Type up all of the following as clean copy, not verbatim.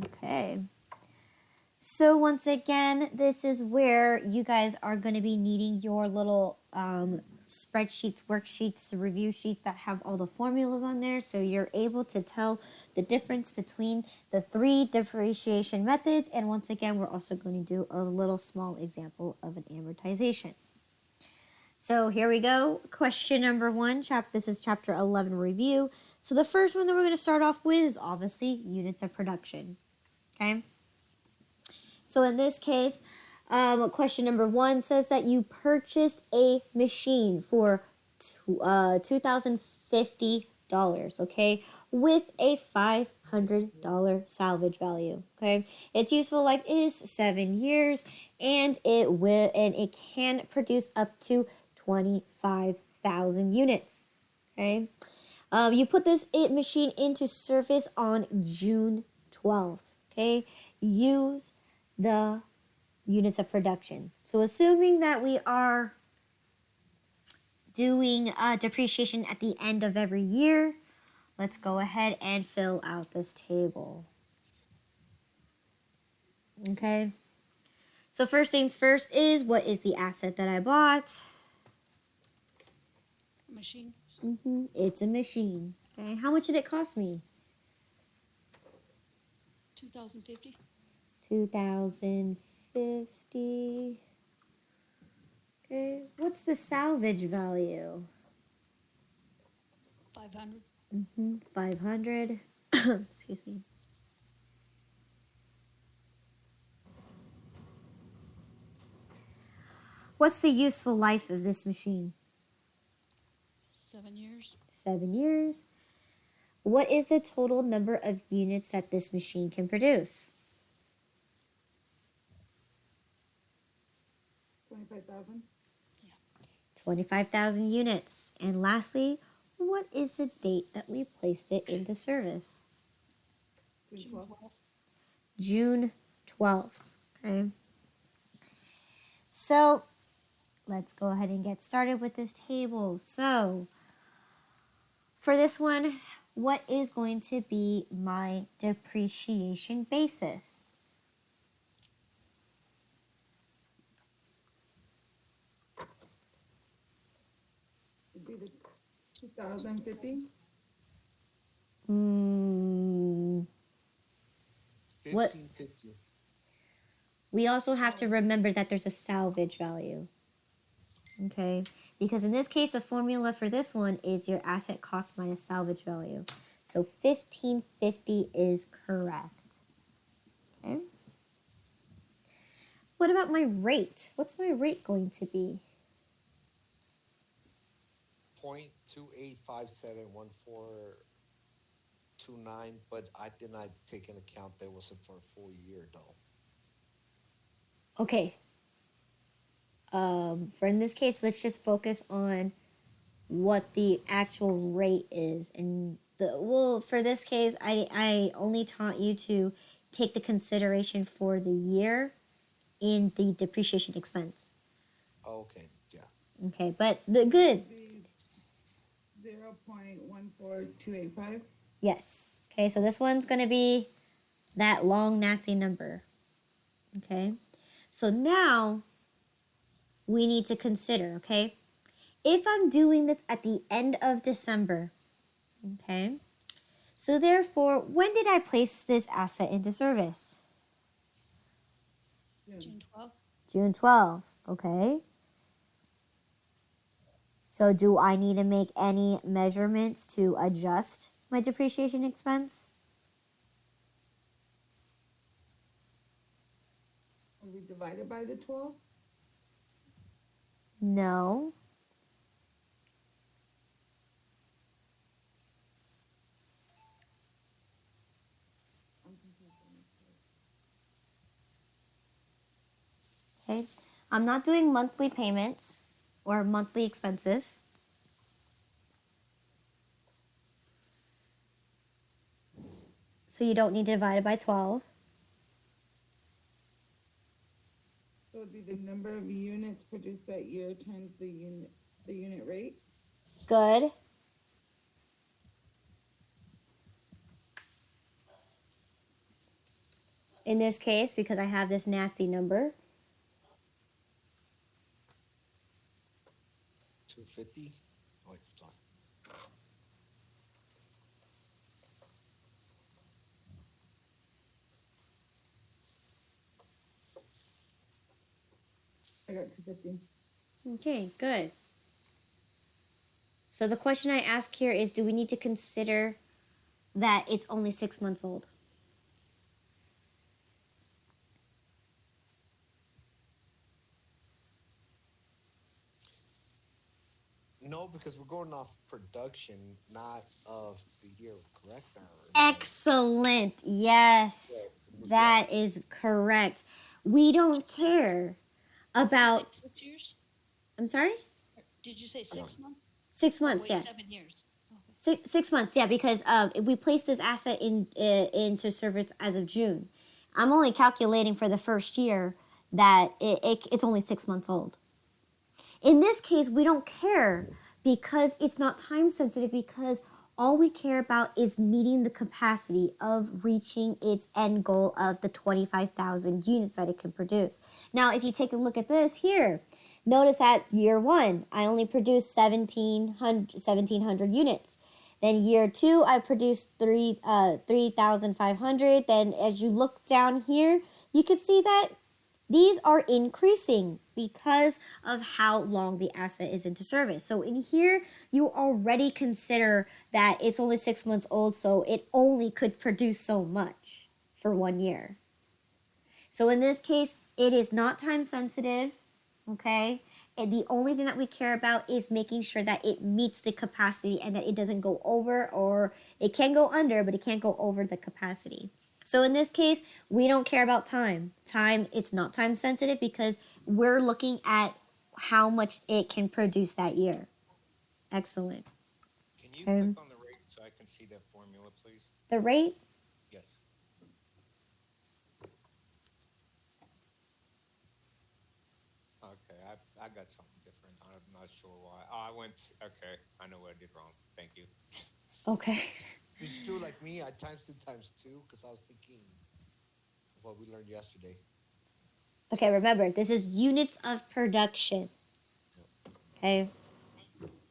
Okay. So once again, this is where you guys are going to be needing your little spreadsheets, worksheets, review sheets that have all the formulas on there. So you're able to tell the difference between the 3 depreciation methods. And once again, we're also going to do a little small example of an amortization. So here we go. Question number 1. This is chapter 11 review. So the first one that we're going to start off with is obviously units of production. Okay. So in this case, question number 1 says that you purchased a machine for $2,050, okay, with a $500 salvage value, okay. Its useful life is 7 years, and it can produce up to 25,000 units, okay. You put this machine into service on June 12th, okay. Use the units of production. So assuming that we are doing depreciation at the end of every year, let's go ahead and fill out this table. Okay. So first things first is, what is the asset that I bought? A machine. It's a machine. Okay. How much did it cost me? $2,050. $2,050. Okay. What's the salvage value? $500. 500. Excuse me. What's the useful life of this machine? 7 years. 7 years. What is the total number of units that this machine can produce? 25,000. Yeah. 25,000 units. And lastly, what is the date that we placed it into service? June 12th. June 12th. Okay. So let's go ahead and get started with this table. So for this one, what is going to be my depreciation basis? It'd be the 2,050. What? 1550. We also have to remember that there's a salvage value. Okay, because in this case, the formula for this one is your asset cost minus salvage value. So 1550 is correct. Okay. What about my rate? What's my rate going to be? 0.28571429, but I did not take into account that was for a full year though. Okay. For in this case, let's just focus on what the actual rate is. And for this case, I only taught you to take the consideration for the year in the depreciation expense. Okay, yeah. Okay, but the good. 0.14285. Yes. Okay, so this one's going to be that long, nasty number. Okay, so now we need to consider, okay, if I'm doing this at the end of December, okay, so therefore, when did I place this asset into service? June 12th. June 12th, okay. So do I need to make any measurements to adjust my depreciation expense? Will be divided by the 12. No. Okay, I'm not doing monthly payments or monthly expenses. So you don't need to divide it by 12. So it'd be the number of units produced that year times the unit rate. Good. in this case, because I have this nasty number. 250. Wait, sorry. I got 250. Okay, good. So the question I ask here is, do we need to consider that it's only 6 months old? No, because we're going off production, not of the year, correct? Or Excellent. Yes, yes, that is correct. We don't care Did you about, say 6 years? I'm sorry? Or did you say 6 months? 6 Oh, months, wait, yeah. 7 years. Okay. 6 months, yeah, because we placed this asset into service as of June. I'm only calculating for the first year that it's only 6 months old. In this case, we don't care because it's not time sensitive, because all we care about is meeting the capacity of reaching its end goal of the 25,000 units that it can produce. Now, if you take a look at this here, notice at year one, I only produced 1,700 units. Then year two, I produced 3,500. Then as you look down here, you can see that these are increasing because of how long the asset is into service. So in here, you already consider that it's only 6 months old, so it only could produce so much for 1 year. So in this case, it is not time sensitive, okay? And the only thing that we care about is making sure that it meets the capacity and that it doesn't go over, or it can go under, but it can't go over the capacity. So in this case, we don't care about time. Time, it's not time sensitive because we're looking at how much it can produce that year. Excellent. Can you click Um, on the rate so I can see that formula, please? the rate, Yes. Okay, I got something different. I'm not sure why. Oh, okay, I know what I did wrong. Thank you. okay. did you do like me? I times it times two because I was thinking of what we learned yesterday. Okay, remember, this is units of production. Okay.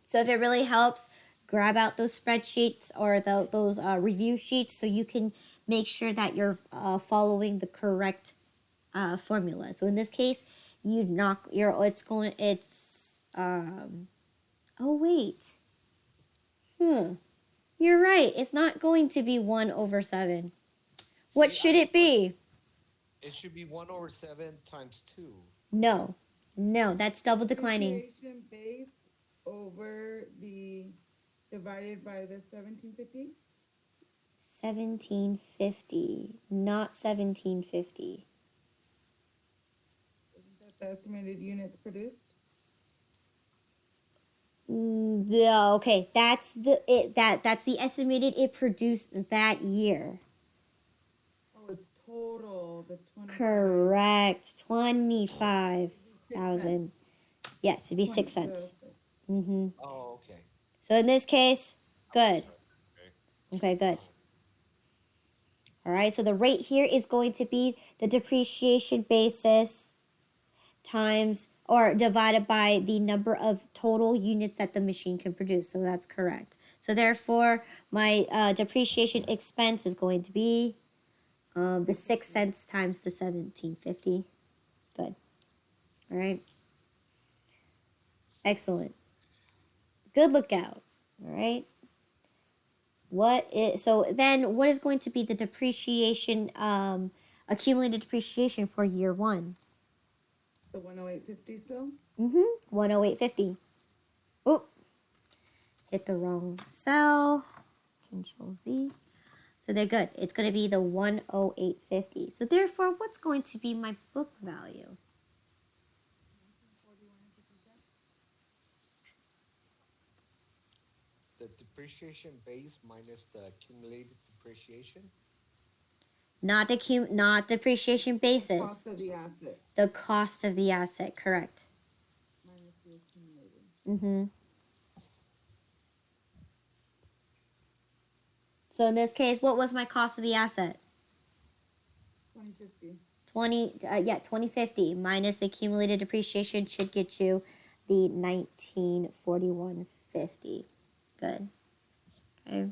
So if it really helps, grab out those spreadsheets or those review sheets so you can make sure that you're following the correct formula. So in this case, you knock your oh wait. You're right. It's not going to be 1/7. What See, should it be? it should be 1/7 times two. No. No, that's double declining. Depreciation base over the divided by the 1750. 1750, not 1750. Isn't that the estimated units produced? Yeah, okay. That's that's the estimated it produced that year. Oh, it's total the 25. Correct. Six 25,000. cents. Yes, it'd be 6 0.06. cents. Mm-hmm. Oh, okay. So in this case, good. Okay. Okay, good. All right, so the rate here is going to be the depreciation basis times or divided by the number of total units that the machine can produce. So that's correct. So therefore, my depreciation expense is going to be the 6 cents times the 1750. Good. All right. Excellent. Good lookout. All right. So then what is going to be the depreciation, accumulated depreciation for year one? The 108.50 still? 108.50. Oh, hit the wrong cell. Control Z. So they're good. It's going to be the 108.50. So therefore, what's going to be my book value? The depreciation base minus the accumulated depreciation. Not depreciation basis. Cost of the asset The cost of the asset, correct. minus the accumulated. Mm-hmm. So in this case, what was my cost of the asset? $20.50. 2050 minus the accumulated depreciation should get you the 1941.50. Good. Okay.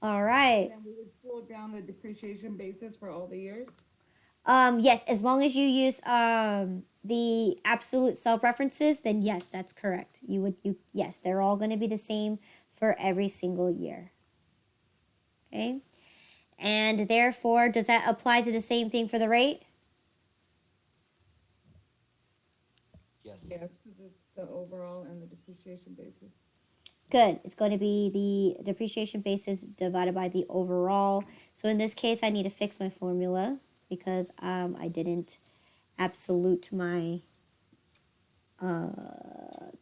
All right. Then we would pull down the depreciation basis for all the years. Yes, as long as you use the absolute cell references, then yes, that's correct. Yes, they're all going to be the same for every single year. Okay? And therefore, does that apply to the same thing for the rate? Yes. Yes, because it's the overall and the depreciation basis. Good. It's going to be the depreciation basis divided by the overall. So in this case, I need to fix my formula because I didn't absolute my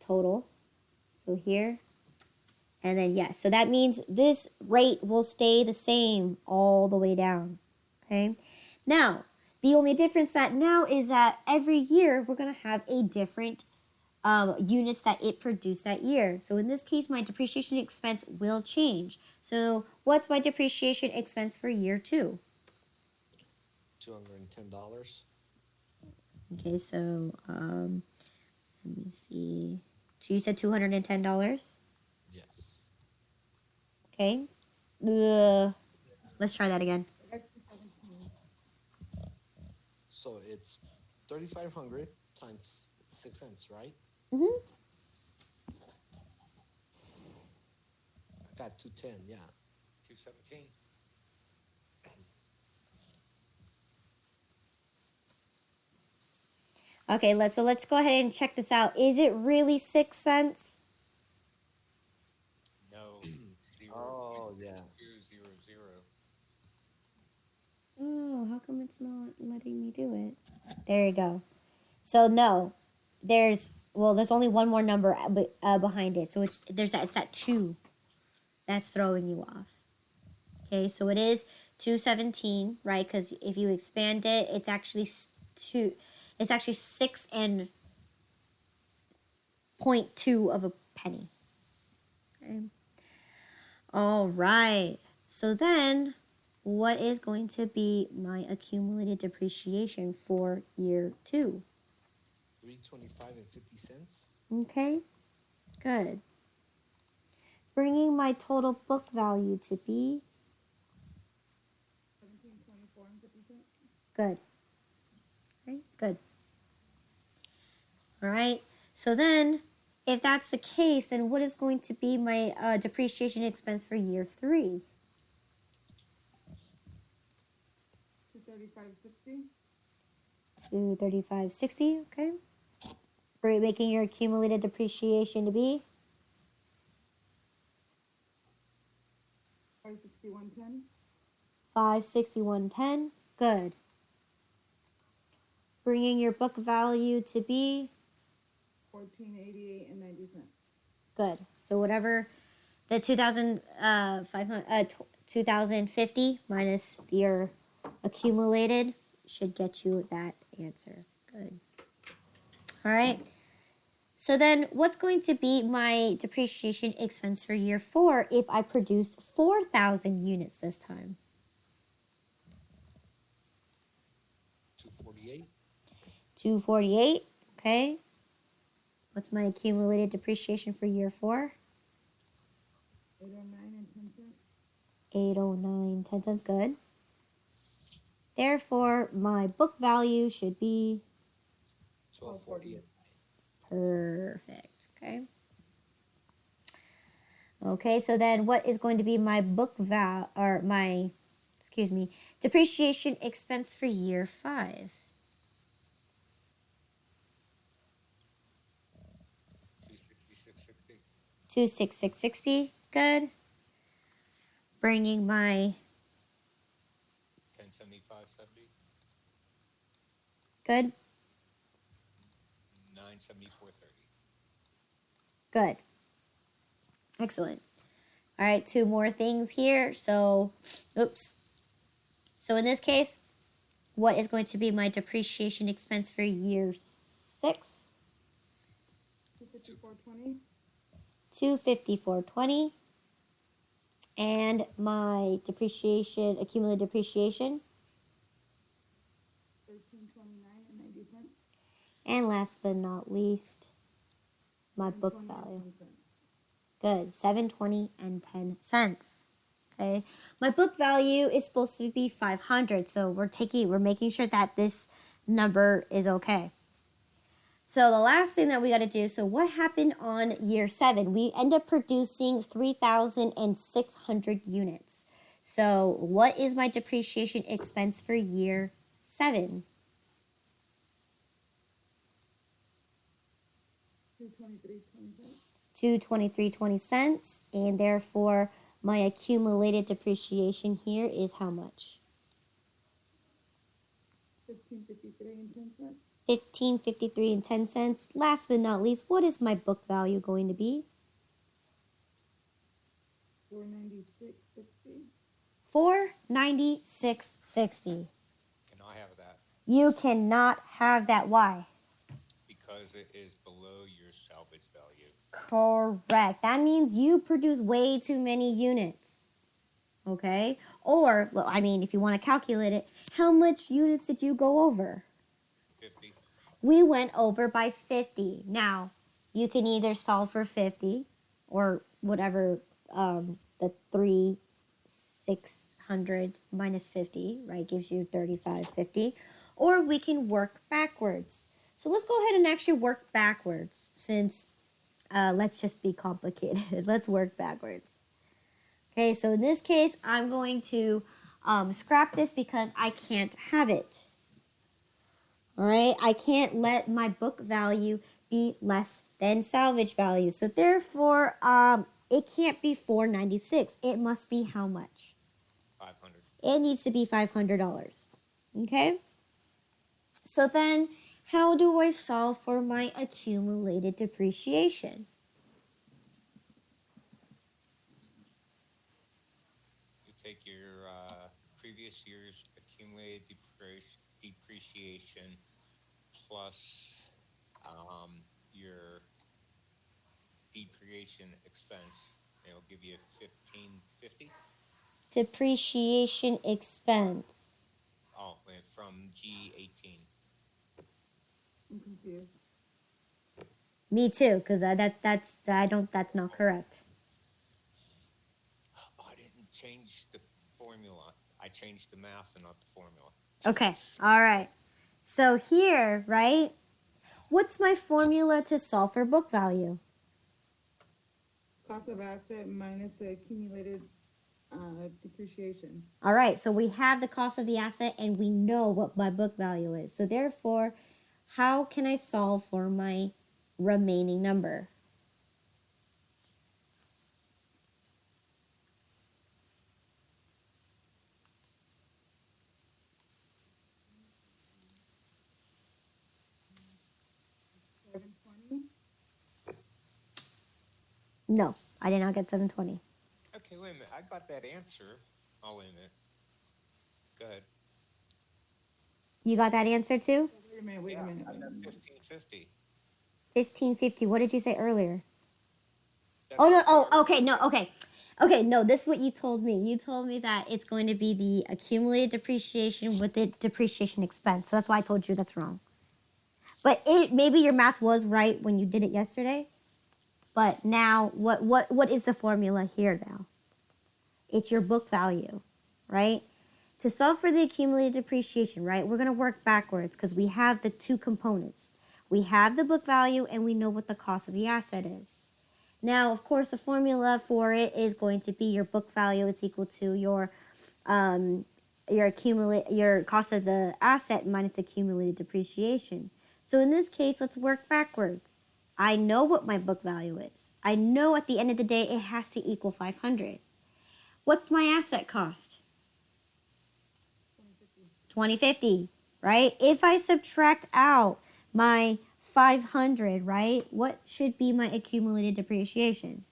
total. So here. And then yes. So that means this rate will stay the same all the way down. Okay. Now, the only difference that now is that every year we're going to have a different units that it produced that year. So in this case, my depreciation expense will change. So what's my depreciation expense for year 2? $210. Okay, so let me see. So you said $210? Yes. Okay. Let's try that again. Extra 17. So it's 3,500 times 6 cents, right? Mm-hmm. I got 210. Yeah. 217. Okay, let's go ahead and check this out. Is it really 6 cents? No. Oh, yeah. 200. Oh, how come it's not letting me do it? There you go. So no, there's only one more number behind it. So it's that 2 that's throwing you off. Okay, so it is 217, right? Because if you expand it, it's actually 2. It's actually 6 and 0.2 of a penny. Okay. All right. So then, what is going to be my accumulated depreciation for year 2? 325 and 50 cents. Okay, good. Bringing my total book value to be 17.24 and 50 cents. good. Okay, good. All right. So then, if that's the case, then what is going to be my depreciation expense for year 3? 235.60. 235.60. Okay. For making your accumulated depreciation to be 561.10. 561.10. Good. Bringing your book value to be 1488 and 90 cents. good. So whatever the 2050 minus your accumulated should get you that answer. Good. All right. So then what's going to be my depreciation expense for year 4 if I produced 4,000 units this time? 248. 248. Okay. What's my accumulated depreciation for year 4? 809 and 10 cents. 809, 10 cents. Good. Therefore, my book value should be 1248. perfect. Okay. Okay, so then what is going to be my depreciation expense for year 5? 266.60. 26660. Good. Bringing my 1075.70. good. 974.30. Good. Excellent. All right, 2 more things here. So, oops. So in this case, what is going to be my depreciation expense for year 6? 254.20. 254.20. And my accumulated depreciation And last but not least, my book 7.20 and value. 10 cents. Good. 720 and 10 cents. Okay. My book value is supposed to be 500, so we're making sure that this number is okay. So the last thing that we got to do, so what happened on year 7? We end up producing 3,600 units. So what is my depreciation expense for year 7? 223.20 cents. 223.20 cents, and therefore my accumulated depreciation here is how much? 15.53 and 10 cents. 15.53 and 10 cents. Last but not least, what is my book value going to be? 496.60. 496.60. Can I have that? You cannot have that. Why? Because it is below your salvage value. Correct. That means you produce way too many units. Okay? Or, well, I mean, if you want to calculate it, how much units did you go over? 50. We went over by 50. Now, you can either solve for 50 or whatever the 3,600 minus 50, right, gives you 3,550. Or we can work backwards. So let's go ahead and actually work backwards since let's just be complicated. Let's work backwards. Okay, so in this case, I'm going to scrap this because I can't have it. All right, I can't let my book value be less than salvage value. So therefore, it can't be $496. It must be how much? 500. It needs to be $500. Okay? So then, how do I solve for my accumulated depreciation? You take your previous year's accumulated depreciation plus your depreciation expense. It'll give you 1550. Depreciation expense. Oh, and from G18. I'm confused. Me too, because that's not correct. Oh, I didn't change the formula. I changed the math and not the formula. Okay, all right. So here, right, what's my formula to solve for book value? Cost of asset minus the accumulated depreciation. All right, so we have the cost of the asset and we know what my book value is. So therefore, how can I solve for my remaining number? $720. No, I did not get 720. Okay, wait a minute. I got that answer. Oh, wait a minute. Go ahead. You got that answer too? Wait a minute, wait a minute. I Wait a got minute. 1550. 1550. What did you say earlier? That's Oh, no. what I Oh, said okay. earlier. No, okay. Okay, no, this is what you told me. You told me that it's going to be the accumulated depreciation with the depreciation expense. So that's why I told you that's wrong. But maybe your math was right when you did it yesterday. But now, what is the formula here now? It's your book value, right? To solve for the accumulated depreciation, right, we're going to work backwards because we have the two components. We have the book value and we know what the cost of the asset is. Now, of course, the formula for it is going to be your book value is equal to your cost of the asset minus the accumulated depreciation. So in this case, let's work backwards. I know what my book value is. I know at the end of the day it has to equal 500. What's my asset cost? 2050, right? If I subtract out my 500, right? What should be my accumulated depreciation?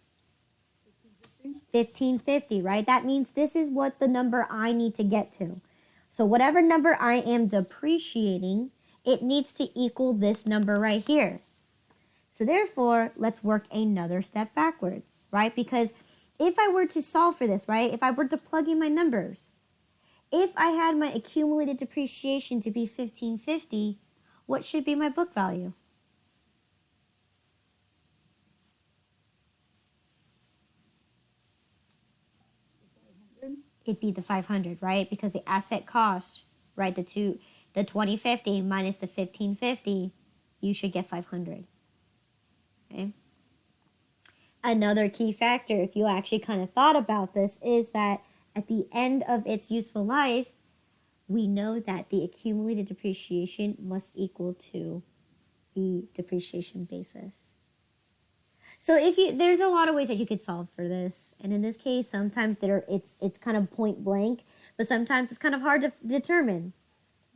1550, right? That means this is what the number I need to get to. So whatever number I am depreciating, it needs to equal this number right here. So therefore, let's work another step backwards, right? Because if I were to solve for this, right? If I were to plug in my numbers, if I had my accumulated depreciation to be 1550, what should be my book value? It'd be the 500, right? Because the asset cost, right? The 2050 minus the 1550, you should get 500. Okay. Another key factor, if you actually kind of thought about this, is that at the end of its useful life, we know that the accumulated depreciation must equal to the depreciation basis. So there's a lot of ways that you could solve for this, and in this case, sometimes it's kind of point blank, but sometimes it's kind of hard to determine.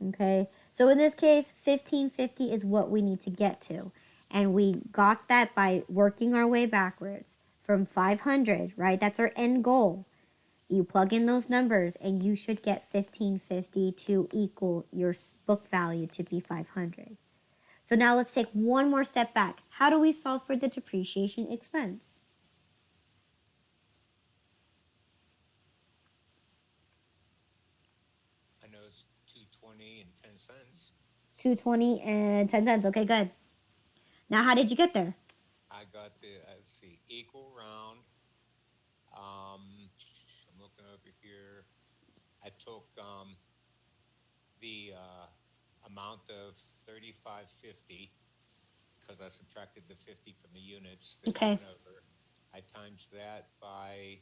Okay, so in this case, 1550 is what we need to get to, and we got that by working our way backwards from 500. Right, that's our end goal. You plug in those numbers, and you should get 1550 to equal your book value to be 500. So now let's take one more step back. How do we solve for the depreciation expense? I know it's 220 and 10 cents. 220 and 10 cents. Okay, good. Now, how did you get there? I got the, let's see, equal round. I'm looking over here. I took the amount of 3550 because I subtracted the 50 from the units that Okay. went over. I times that by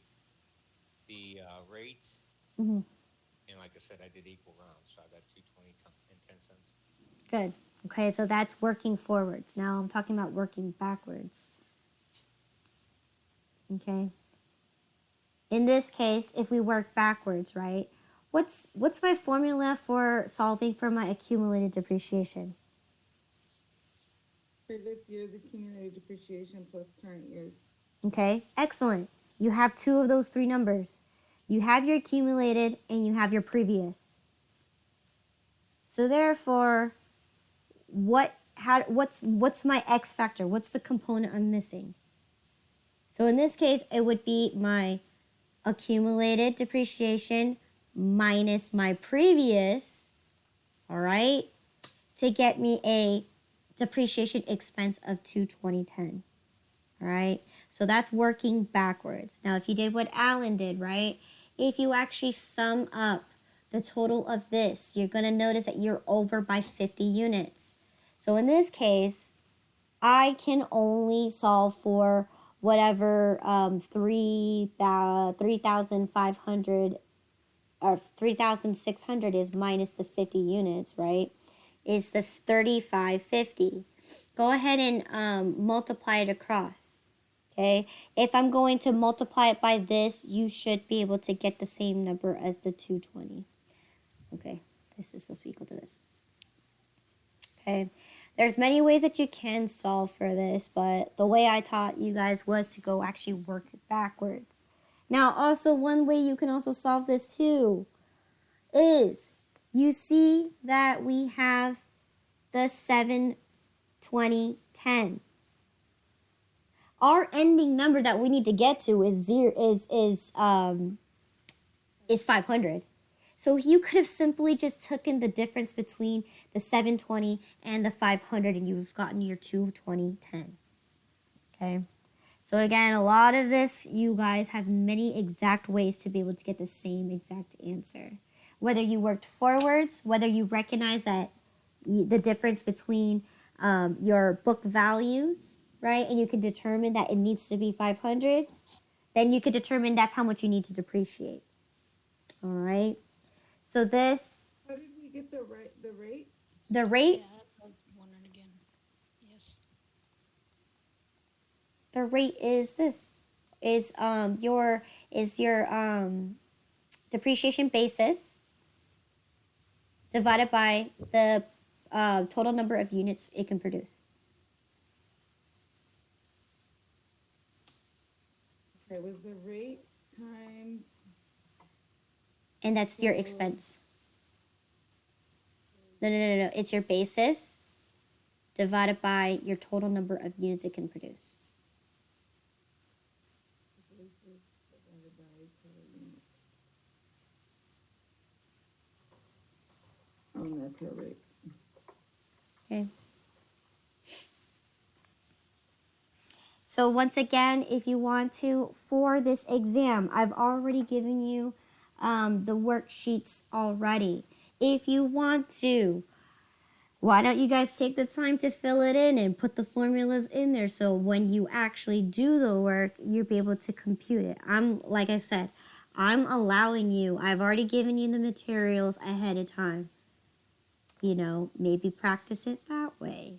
the rate, Mm-hmm. and like I said, I did equal rounds, so I got 220 and 10 cents. Good. Okay, so that's working forwards. Now I'm talking about working backwards. Okay. In this case, if we work backwards, right? What's my formula for solving for my accumulated depreciation? Previous year's accumulated depreciation plus current year's. Okay, excellent. You have two of those three numbers. You have your accumulated and you have your previous. So therefore, what's my X factor? What's the component I'm missing? So in this case, it would be my accumulated depreciation minus my previous, all right, to get me a depreciation expense of 220.10. All right, so that's working backwards. Now, if you did what Alan did, right, if you actually sum up the total of this, you're going to notice that you're over by 50 units. So in this case, I can only solve for whatever 3,500 or 3,600 is minus the 50 units, right? Is the 3,550. Go ahead and multiply it across. Okay, if I'm going to multiply it by this, you should be able to get the same number as the 220. Okay, this is supposed to be equal to this. Okay, there's many ways that you can solve for this, but the way I taught you guys was to go actually work backwards. Now, also one way you can also solve this too is you see that we have the 7, 20, 10. Our ending number that we need to get to is 500. So you could have simply just taken the difference between the 720 and the 500 and you've gotten your 220.10. Okay. So again, a lot of this, you guys have many exact ways to be able to get the same exact answer. Whether you worked forwards, whether you recognize that the difference between your book values, right? And you can determine that it needs to be 500. Then you could determine that's how much you need to depreciate. All right. So this. How did we get the rate? The rate. Yeah, I was wondering again. Yes. The rate is this. Is your depreciation basis divided by the total number of units it can produce. Okay, was the rate times And that's your expense. No. It's your basis divided by your total number of units it can produce. basis divided by total units. On that rate. Okay. So once again, if you want to, for this exam, I've already given you the worksheets already. If you want to, why don't you guys take the time to fill it in and put the formulas in there so when you actually do the work, you'll be able to compute it. Like I said, I'm allowing you, I've already given you the materials ahead of time. You know, maybe practice it that way.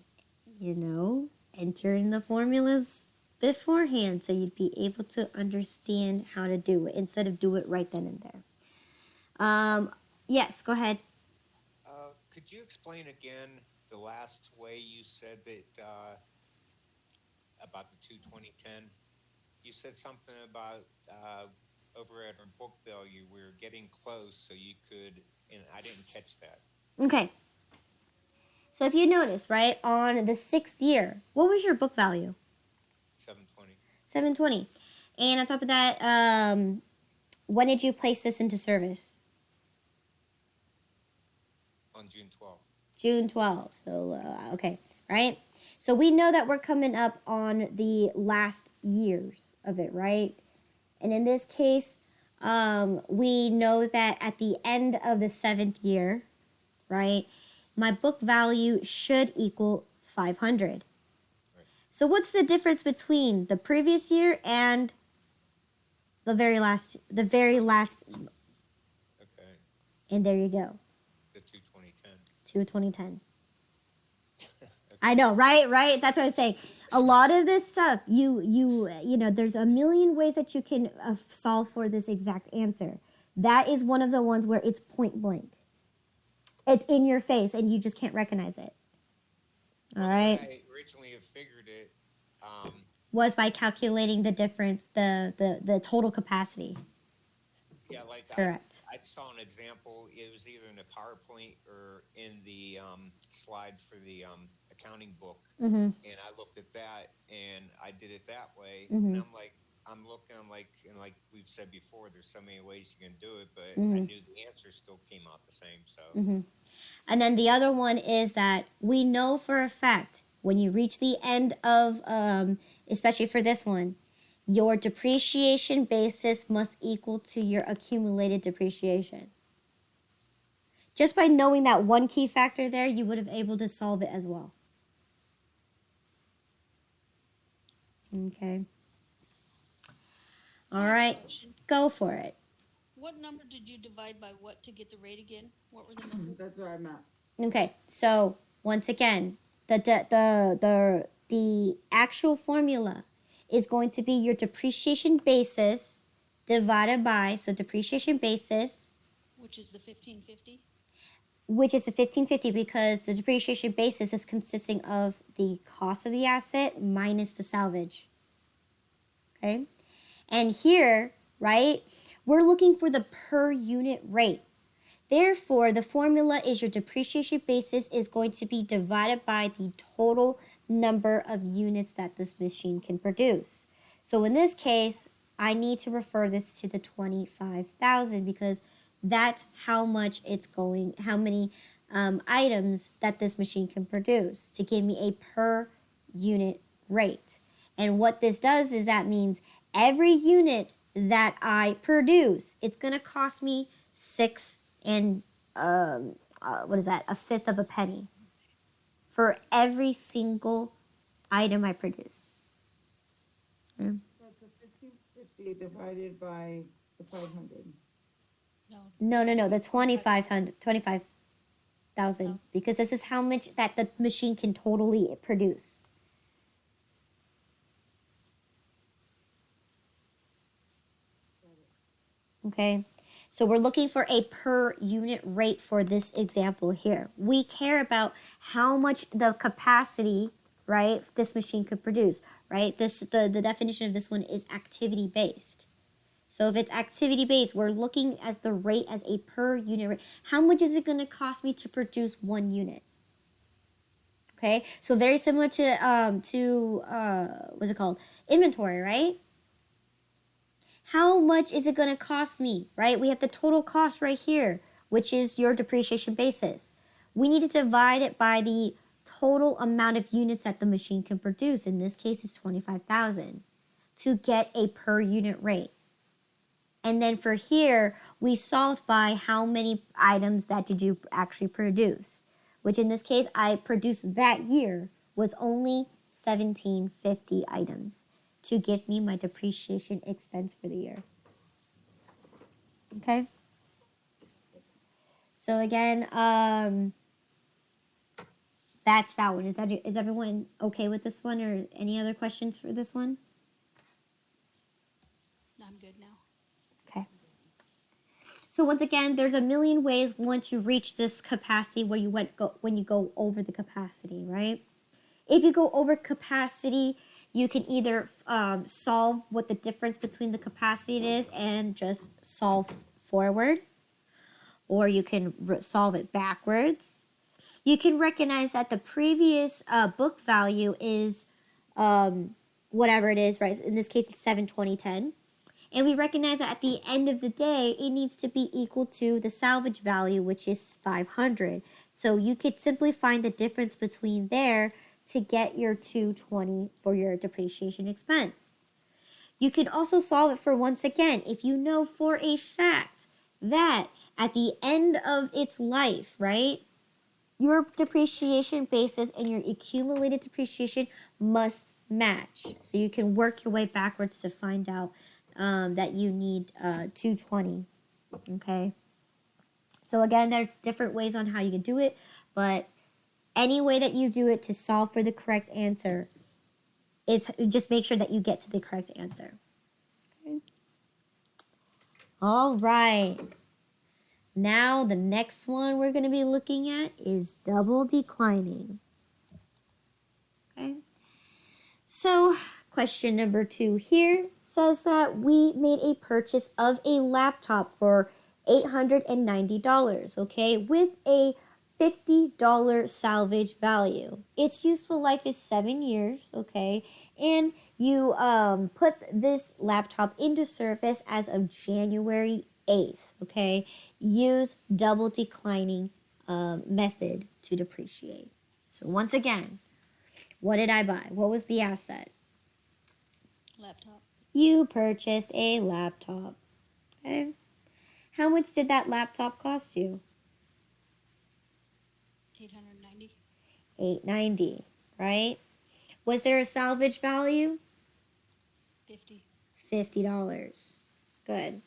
You know, enter in the formulas beforehand so you'd be able to understand how to do it instead of do it right then and there. Yes, go ahead. Could you explain again the last way you said that about the 2010? You said something about over at our book value, we were getting close, so you could, and I didn't catch that. Okay. So if you notice, right, on the 6th year, what was your book value? 720. 720. And on top of that, when did you place this into service? On June 12th. June 12th. So, okay, right? So we know that we're coming up on the last years of it, right? And in this case, we know that at the end of the 7th year, right, my book value should equal 500. Right. So what's the difference between the previous year and the very last? Okay. And there you go. The 2010. To 2010. Okay. I know, right? That's what I'm saying. A lot of this stuff, you know, there's a million ways that you can solve for this exact answer. That is one of the ones where it's point blank. It's in your face, and you just can't recognize it. All right. I originally have figured it. Was by calculating the difference, the total capacity. Yeah, like Correct. I saw an example. It was either in the PowerPoint or in the slide for the accounting book, Mm-hmm. and I looked at that and I did it that way. Mhm. And I'm looking, and like we've said before, there's so many ways you can do it, but I Mhm. knew the answer still came out the same. So Mm-hmm. And then the other one is that we know for a fact when you reach the end of, especially for this one, your depreciation basis must equal to your accumulated depreciation. Just by knowing that one key factor there, you would have able to solve it as well. Okay. All I have a right, question. go for it. What number did you divide by what to get the rate again? What were the numbers? That's where I'm at. Okay, so once again, the actual formula is going to be your depreciation basis divided by, so depreciation basis, Which is the 1550? which is the 1550 because the depreciation basis is consisting of the cost of the asset minus the salvage. Okay? And here, right, we're looking for the per unit rate. Therefore, the formula is your depreciation basis is going to be divided by the total number of units that this machine can produce. So in this case, I need to refer this to the 25,000 because that's how much it's going, how many items that this machine can produce to give me a per unit rate. And what this does is that means every unit that I produce, it's going to cost me 6 and what is that? A fifth of a penny for every single item I produce. So it's a 1550 divided by the 500. No. The 25,000 because this is how much that the machine can totally produce. Okay. So we're looking for a per unit rate for this example here. We care about how much the capacity, right, this machine could produce, right? The definition of this one is activity based. So if it's activity based, we're looking as the rate as a per unit rate. How much is it going to cost me to produce one unit? Okay, so very similar to what's it called? Inventory, right? How much is it going to cost me, right? We have the total cost right here, which is your depreciation basis. We need to divide it by the total amount of units that the machine can produce. In this case, it's 25,000 to get a per unit rate. And then for here, we solved by how many items that did you actually produce, which in this case, I produced that year was only 1750 items to give me my depreciation expense for the year. Okay. So again, that's that one. Is everyone okay with this one, or any other questions for this one? I'm good now. Okay. So once again, there's a million ways once you reach this capacity where you when you go over the capacity, right? If you go over capacity, you can either solve what the difference between the capacity is and just solve forward, or you can solve it backwards. You can recognize that the previous book value is whatever it is, right? In this case, it's 72010. And we recognize that at the end of the day, it needs to be equal to the salvage value, which is 500. So you could simply find the difference between there to get your 220 for your depreciation expense. You can also solve it for, once again, if you know for a fact that at the end of its life, right, your depreciation basis and your accumulated depreciation must match. So you can work your way backwards to find out that you need 220. Okay. So again, there's different ways on how you can do it, but any way that you do it to solve for the correct answer is just make sure that you get to the correct answer. Okay. All right. Now the next one we're going to be looking at is double declining. Okay. So question number 2 here says that we made a purchase of a laptop for $890, okay, with a $50 salvage value. Its useful life is 7 years, okay, and you put this laptop into service as of January 8th, okay. Use double declining method to depreciate. So once again, what did I buy? What was the asset? Laptop. You purchased a laptop. Okay. How much did that laptop cost you? $890. $890, right? Was there a salvage value? $50. $50. Good.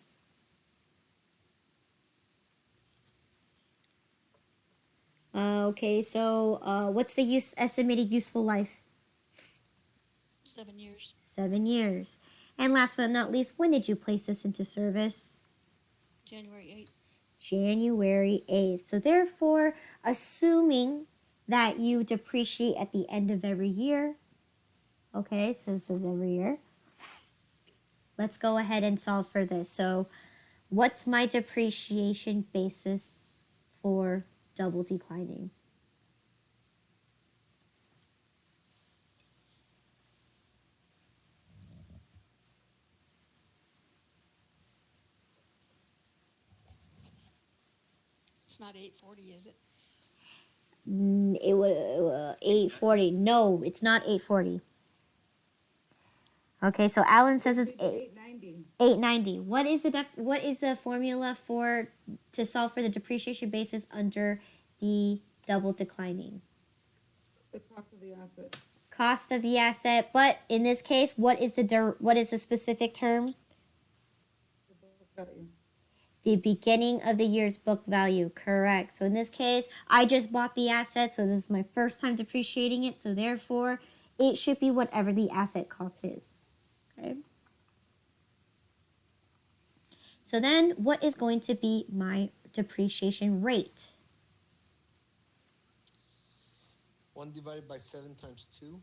Okay, so what's the estimated useful life? 7 years. 7 years. And last but not least, when did you place this into service? January 8th. January 8th. So therefore, assuming that you depreciate at the end of every year, okay, so this is every year. Let's go ahead and solve for this. So what's my depreciation basis for double declining? It's not 840, is it? It would 840. No, it's not 840. Okay, so Alan says it's 890. 890. What is the formula for to solve for the depreciation basis under the double declining? The cost of the asset. Cost of the asset, but in this case, what is the specific term? The book value. The beginning of the year's book value, correct. So in this case, I just bought the asset, so this is my first time depreciating it, so therefore, it should be whatever the asset cost is. Okay. So then, what is going to be my depreciation rate? 1 divided by 7 times 2.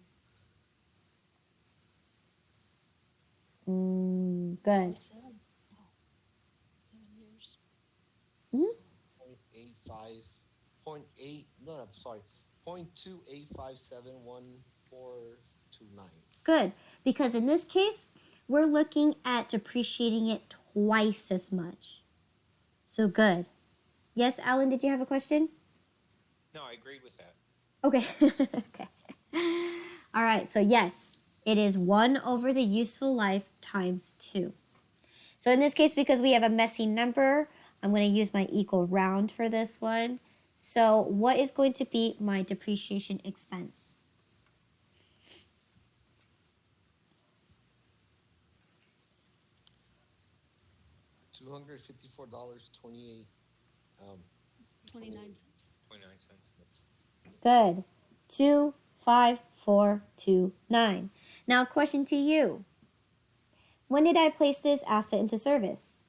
Good. 7. Oh, 7 years. 0.85, 0.8, no, I'm sorry, 0.28571,429. Good. Because in this case, we're looking at depreciating it twice as much. So good. Yes, Alan, did you have a question? No, I agree with that. Okay. Okay. All right. So yes, it is 1 over the useful life times 2. So in this case, because we have a messy number, I'm going to use my equal round for this one. So what is going to be my depreciation expense? $254.28. 29 cents. 29 cents. Good. 25429. Now, question to you. When did I place this asset into service?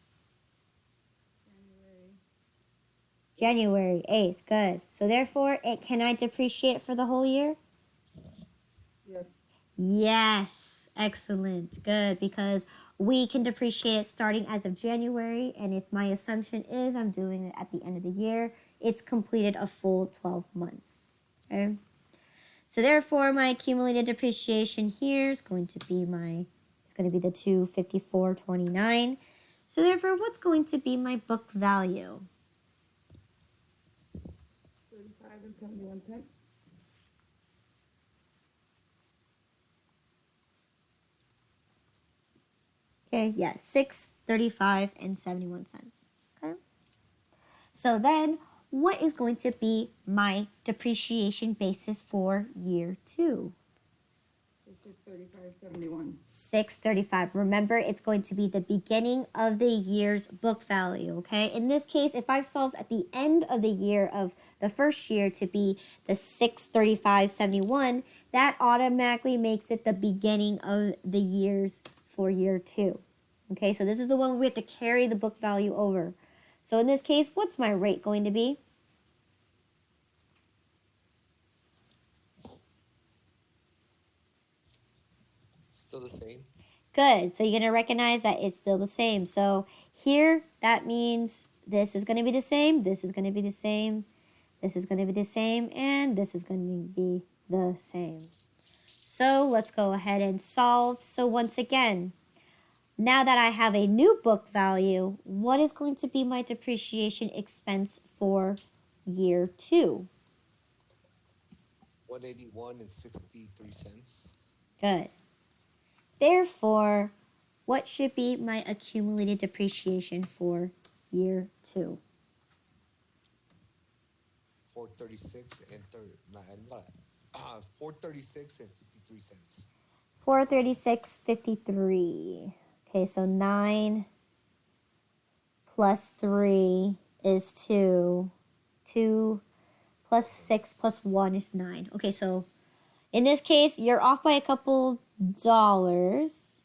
January 8th. Good. So therefore, can I depreciate for the whole year? Yes. Yes. Excellent. Good. Because we can depreciate starting as of January. And if my assumption is I'm doing it at the end of the year, it's completed a full 12 months. Okay. So therefore, my accumulated depreciation here is going to be it's going to be the 254.29. So therefore, what's going to be my book value? 35.71. Okay, yeah, 635.71. Okay. So then, what is going to be my depreciation basis for year 2? 635.71. 635. Remember, it's going to be the beginning of the year's book value, okay? In this case, if I solve at the end of the year of the first year to be the 635.71, that automatically makes it the beginning of the years for year 2. Okay, so this is the one we have to carry the book value over. So in this case, what's my rate going to be? Still the same. Good. So you're going to recognize that it's still the same. So here, that means this is going to be the same, this is going to be the same, this is going to be the same, and this is going to be the same. So let's go ahead and solve. So once again, now that I have a new book value, what is going to be my depreciation expense for year 2? 181.63. Good. Therefore, what should be my accumulated depreciation for year 2? 436.53. 436.53. Okay, so 9 plus 3 is 2. 2 plus 6 plus 1 is 9. Okay, so in this case, you're off by a couple dollars.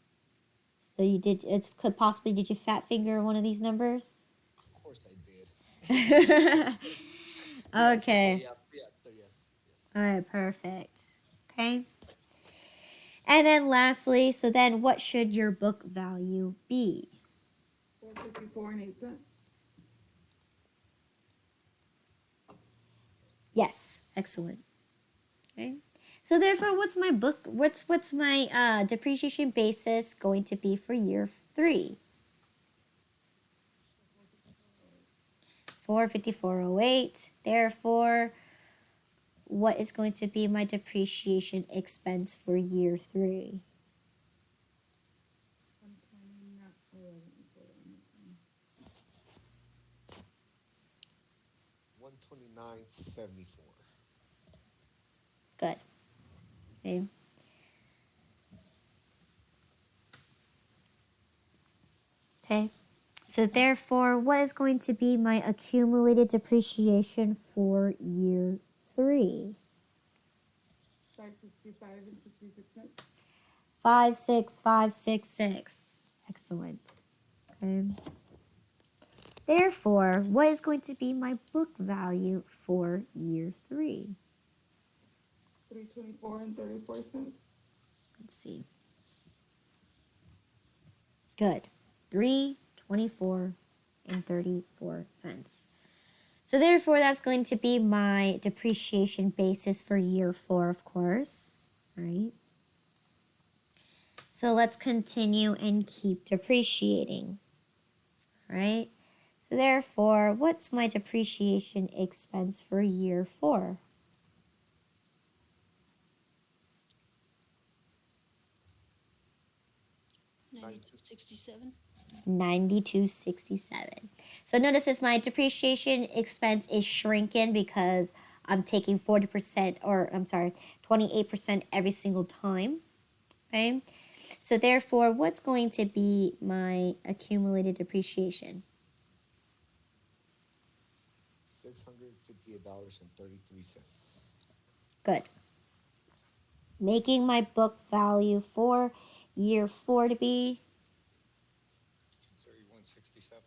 So it could possibly, did you fat finger one of these numbers? Of course I did. Okay. Yes, yes. All right, perfect. Okay. And then lastly, so then what should your book value be? 454.08. Yes, excellent. Okay. So therefore, what's my depreciation basis going to be for year 3? 454.08. Therefore, what is going to be my depreciation expense for year 3? 129.74. Good. Okay. Okay. So therefore, what is going to be my accumulated depreciation for year 3? 565.66. 56566. Excellent. Okay. Therefore, what is going to be my book value for year 3? 324.34. Let's see. Good. 324.34. So therefore, that's going to be my depreciation basis for year 4, of course. All right. So let's continue and keep depreciating. All right. So therefore, what's my depreciation expense for year 4? $92.67. 92.67. So notice as my depreciation expense is shrinking because I'm taking 40%, or I'm sorry, 28% every single time. Okay. So therefore, what's going to be my accumulated depreciation? $658.33. Good. Making my book value for year 4 to be 231.67.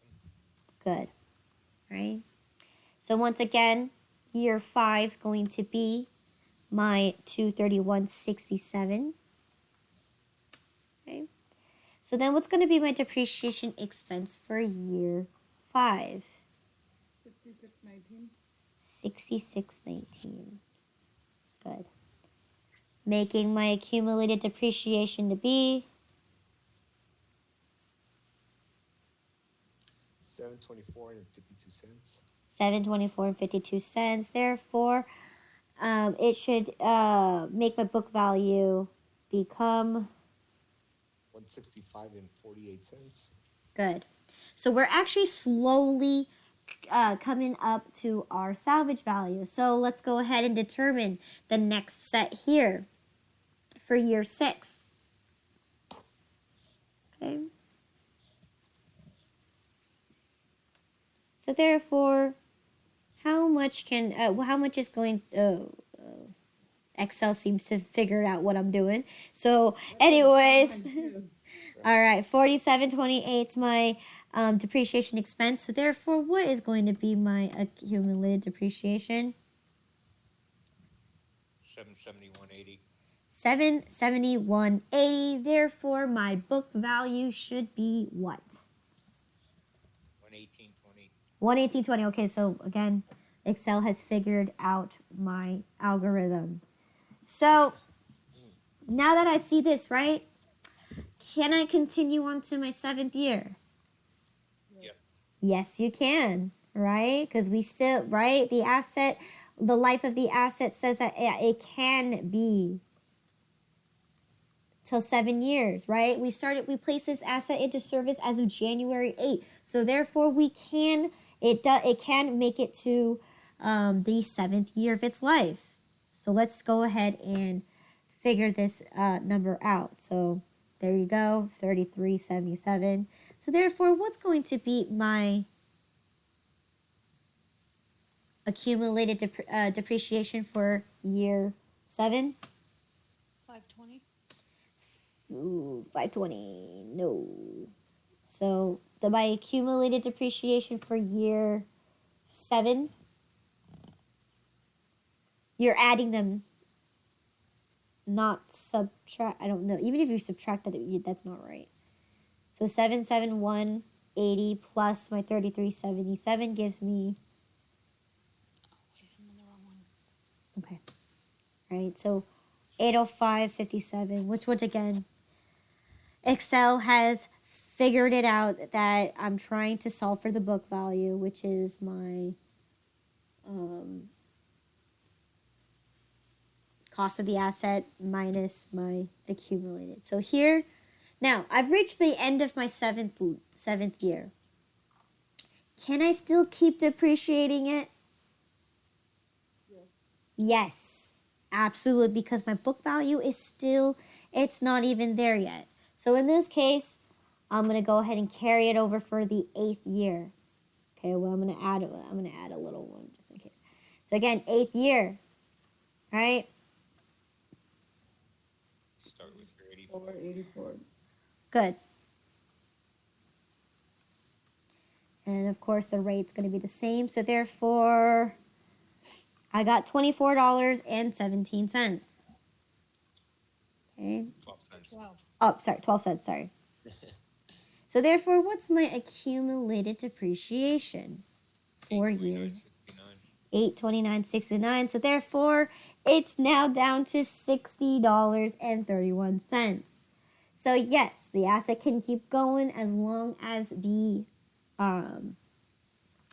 good. Right? So once again, year 5 is going to be my 231.67. Okay. So then what's going to be my depreciation expense for year 5? 6619. 66.19. Good. Making my accumulated depreciation to be $724.52. 724.52. Therefore, it should make my book value become 165.48. good. So we're actually slowly coming up to our salvage value. So let's go ahead and determine the next set here for year 6. Okay. So therefore, how much is going? Excel seems to figure out what I'm doing. So, anyways, all right, 47.28 is my depreciation expense. So therefore, what is going to be my accumulated depreciation? 771.80. 771.80. Therefore, my book value should be what? 118.20. 118.20. Okay, so again, Excel has figured out my algorithm. So now that I see this, right? Can I continue on to my 7th year? Yes. Yes, you can, right? Because we still, right? The life of the asset says that it can be till 7 years, right? We placed this asset into service as of January 8th. So therefore it can make it to the 7th year of its life. So let's go ahead and figure this number out. So there you go, 33.77. So therefore, what's going to be my accumulated depreciation for year 7? 520. Ooh, 520. No. So my accumulated depreciation for year 7, you're adding them, not subtract. I don't know. Even if you subtract that, that's not right. So 771.80 plus my 33.77 gives me, Wait, I'm on the wrong one. okay, right? So 805.57, which once again, Excel has figured it out that I'm trying to solve for the book value, which is my cost of the asset minus my accumulated. So here, now I've reached the end of my seventh year. Can I still keep depreciating it? Yes, absolutely, because my book value is still, it's not even there yet. So in this case, I'm going to go ahead and carry it over for the 8th year. Okay, well, I'm going to add a little one just in case. So again, 8th year, right? Start with your 84. 484. Good. And of course, the rate's going to be the same. So therefore, I got $24.17. Okay. 12 cents. 12. Oh, sorry, 12 cents, sorry. So therefore, what's my accumulated depreciation for years? 829.69. So therefore, it's now down to $60.31. So yes, the asset can keep going as long as the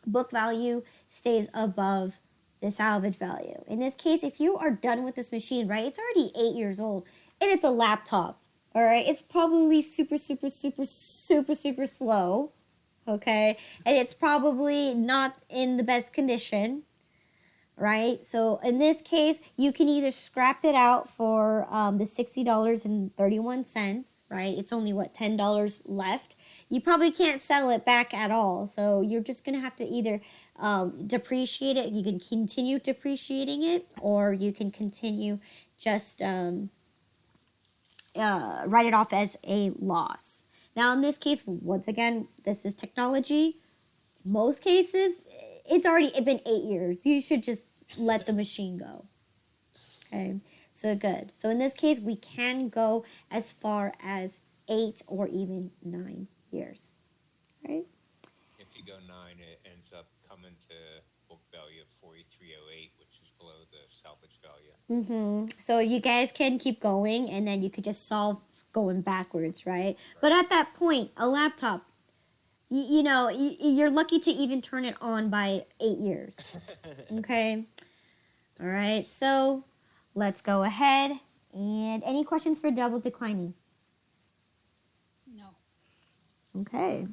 book value stays above the salvage value. In this case, if you are done with this machine, right, it's already 8 years old and it's a laptop. All right, it's probably super, super, super, super, super slow. Okay, and it's probably not in the best condition. Right, so in this case, you can either scrap it out for the $60.31. Right, it's only what, $10 left. You probably can't sell it back at all, so you're just gonna have to either depreciate it. You can continue depreciating it, or you can continue just write it off as a loss. Now, in this case, once again, this is technology. Most cases, it's already been 8 years. You should just let the machine go. Okay, so good. So in this case, we can go as far as 8 or even 9 years. Right? If you go 9, it ends up coming to book value of 4308, which is below the salvage value. So you guys can keep going, and then you could just solve going backwards, right? But at that point, a laptop, you know, you're lucky to even turn it on by 8 years. Okay. All right. So let's go ahead. And any questions for double declining? No. Okay.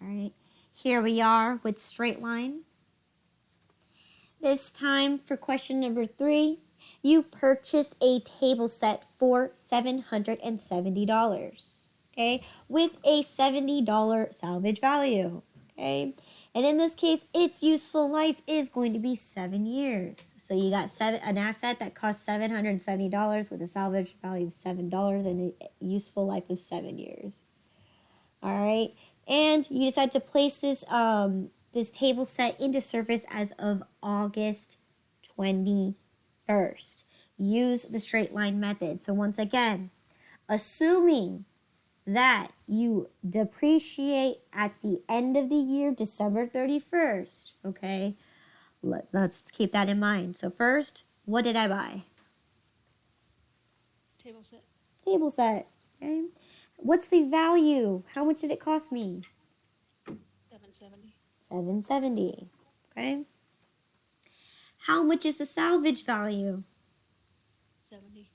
All right. Here we are with straight line. This time for question number 3. You purchased a table set for $770. Okay, with a $70 salvage value. Okay, and in this case, its useful life is going to be 7 years. So you got an asset that costs $770 with a salvage value of $7 and a useful life of 7 years. All right, and you decide to place this this table set into service as of August 21st. Use the straight line method. So once again, assuming that you depreciate at the end of the year, December 31st, okay? Let's keep that in mind. So first, what did I buy? Table set. Table set, okay? What's the value? How much did it cost me? $770. $770, okay? How much is the salvage value? $70.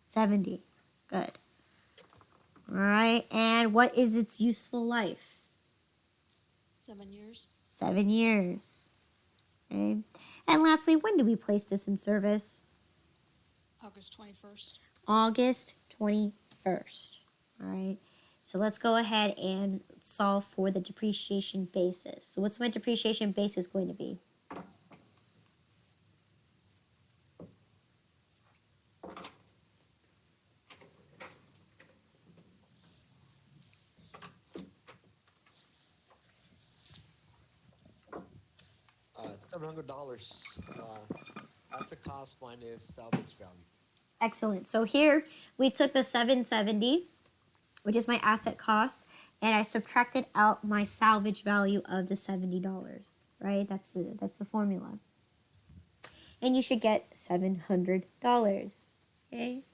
70, good. All right, and what is its useful life? 7 years. 7 years. Okay. And lastly, when do we place this in service? August 21st. August 21st. All right. So let's go ahead and solve for the depreciation basis. So what's my depreciation basis going to be? $700. That's the cost minus salvage value. Excellent. So here we took the 770, which is my asset cost, and I subtracted out my salvage value of the $70, right? That's the formula. And you should get $700. Okay?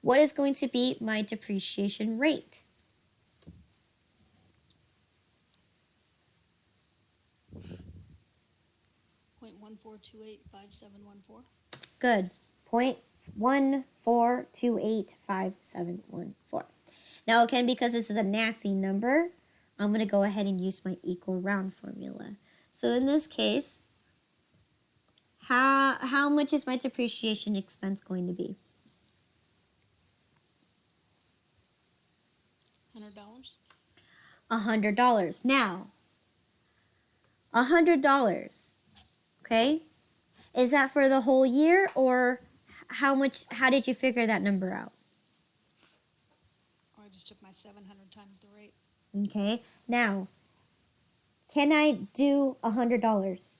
What is going to be my depreciation rate? .14285714. Good. 0.14285714. Now again, because this is a nasty number, I'm going to go ahead and use my equal round formula. So in this case, how much is my depreciation expense going to be? $100. $100. Now, $100, okay? Is that for the whole year, or how did you figure that number out? Or I just took my 700 times the rate. Okay, now, can I do $100?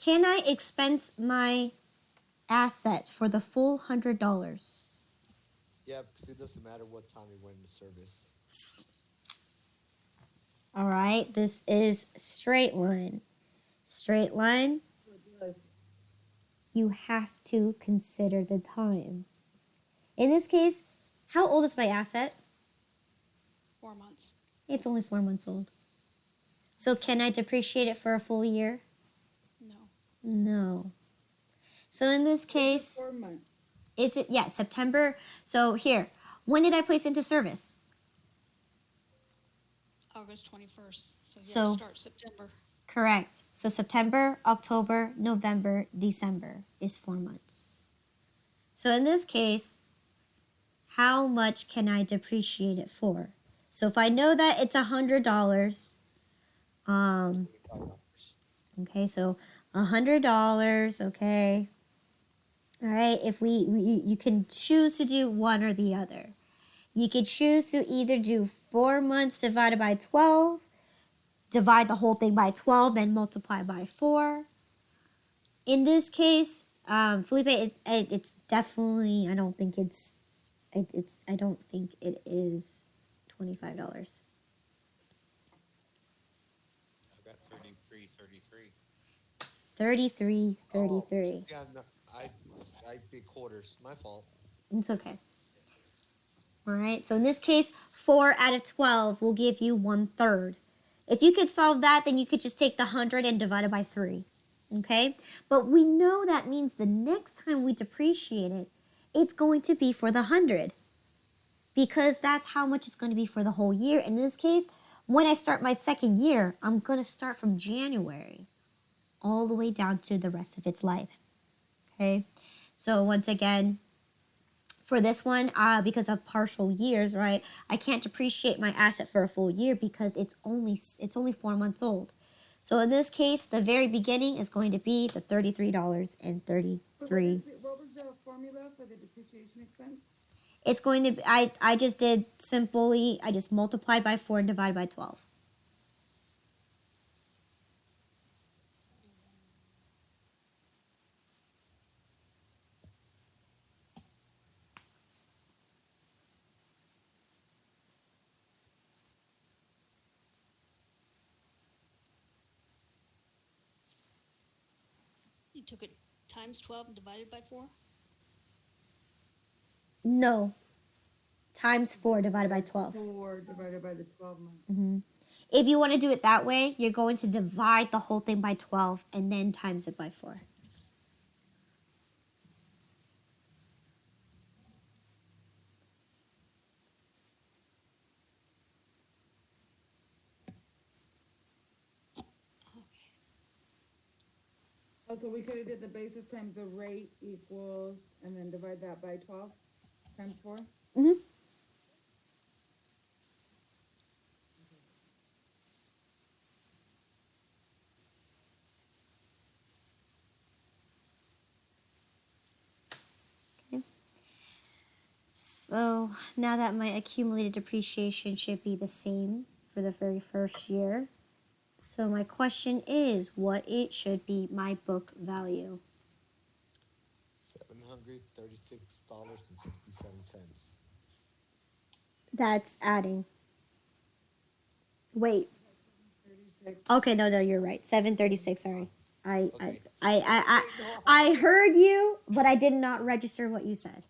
Can I expense my asset for the full $100? Yeah, because it doesn't matter what time it went into service. All right, this is straight line. Straight line, you have to consider the time. In this case, how old is my asset? 4 months. It's only 4 months old. So can I depreciate it for a full year? No. No. So in this case, 4 months. is it, yeah, September. So here, when did I place into service? August 21st. So yeah, So start September. correct. So September, October, November, December is 4 months. So in this case, how much can I depreciate it for? So if I know that it's $100, $25. okay, so $100, okay. All right, if you can choose to do one or the other. You could choose to either do 4 months divided by 12, divide the whole thing by 12, then multiply by 4. In this case, Felipe, it's definitely, I don't think I don't think it is $25. I got 33. 33, Oh, 33. yeah, no, I did quarters. My fault. It's okay. All right, so in this case, 4 out of 12 will give you 1/3. If you could solve that, then you could just take the 100 and divide it by 3. Okay? But we know that means the next time we depreciate it, it's going to be for the 100 because that's how much it's going to be for the whole year. In this case, when I start my second year, I'm going to start from January all the way down to the rest of its life. Okay? So once again, for this one, because of partial years, right? I can't depreciate my asset for a full year because it's only 4 months old. So in this case, the very beginning is going to be the $33.33. What was the formula for the depreciation expense? It's going to be, I just did simply, I just multiplied by 4 and divided by 12. You took it times 12 and divided by 4? No, times 4 divided by 12. 4 divided by the 12 months. If you want to do it that way, you're going to divide the whole thing by 12 and then times it by 4. Okay. Oh, so we could have did the basis times the rate equals, and then divide that by 12 times 4? Mm-hmm. So now that my accumulated depreciation should be the same for the very first year. So my question is what it should be my book value. $736.67. That's adding. Wait. 36. Okay, no, you're right. 736, sorry. Okay. I heard you, but I did not register what you said.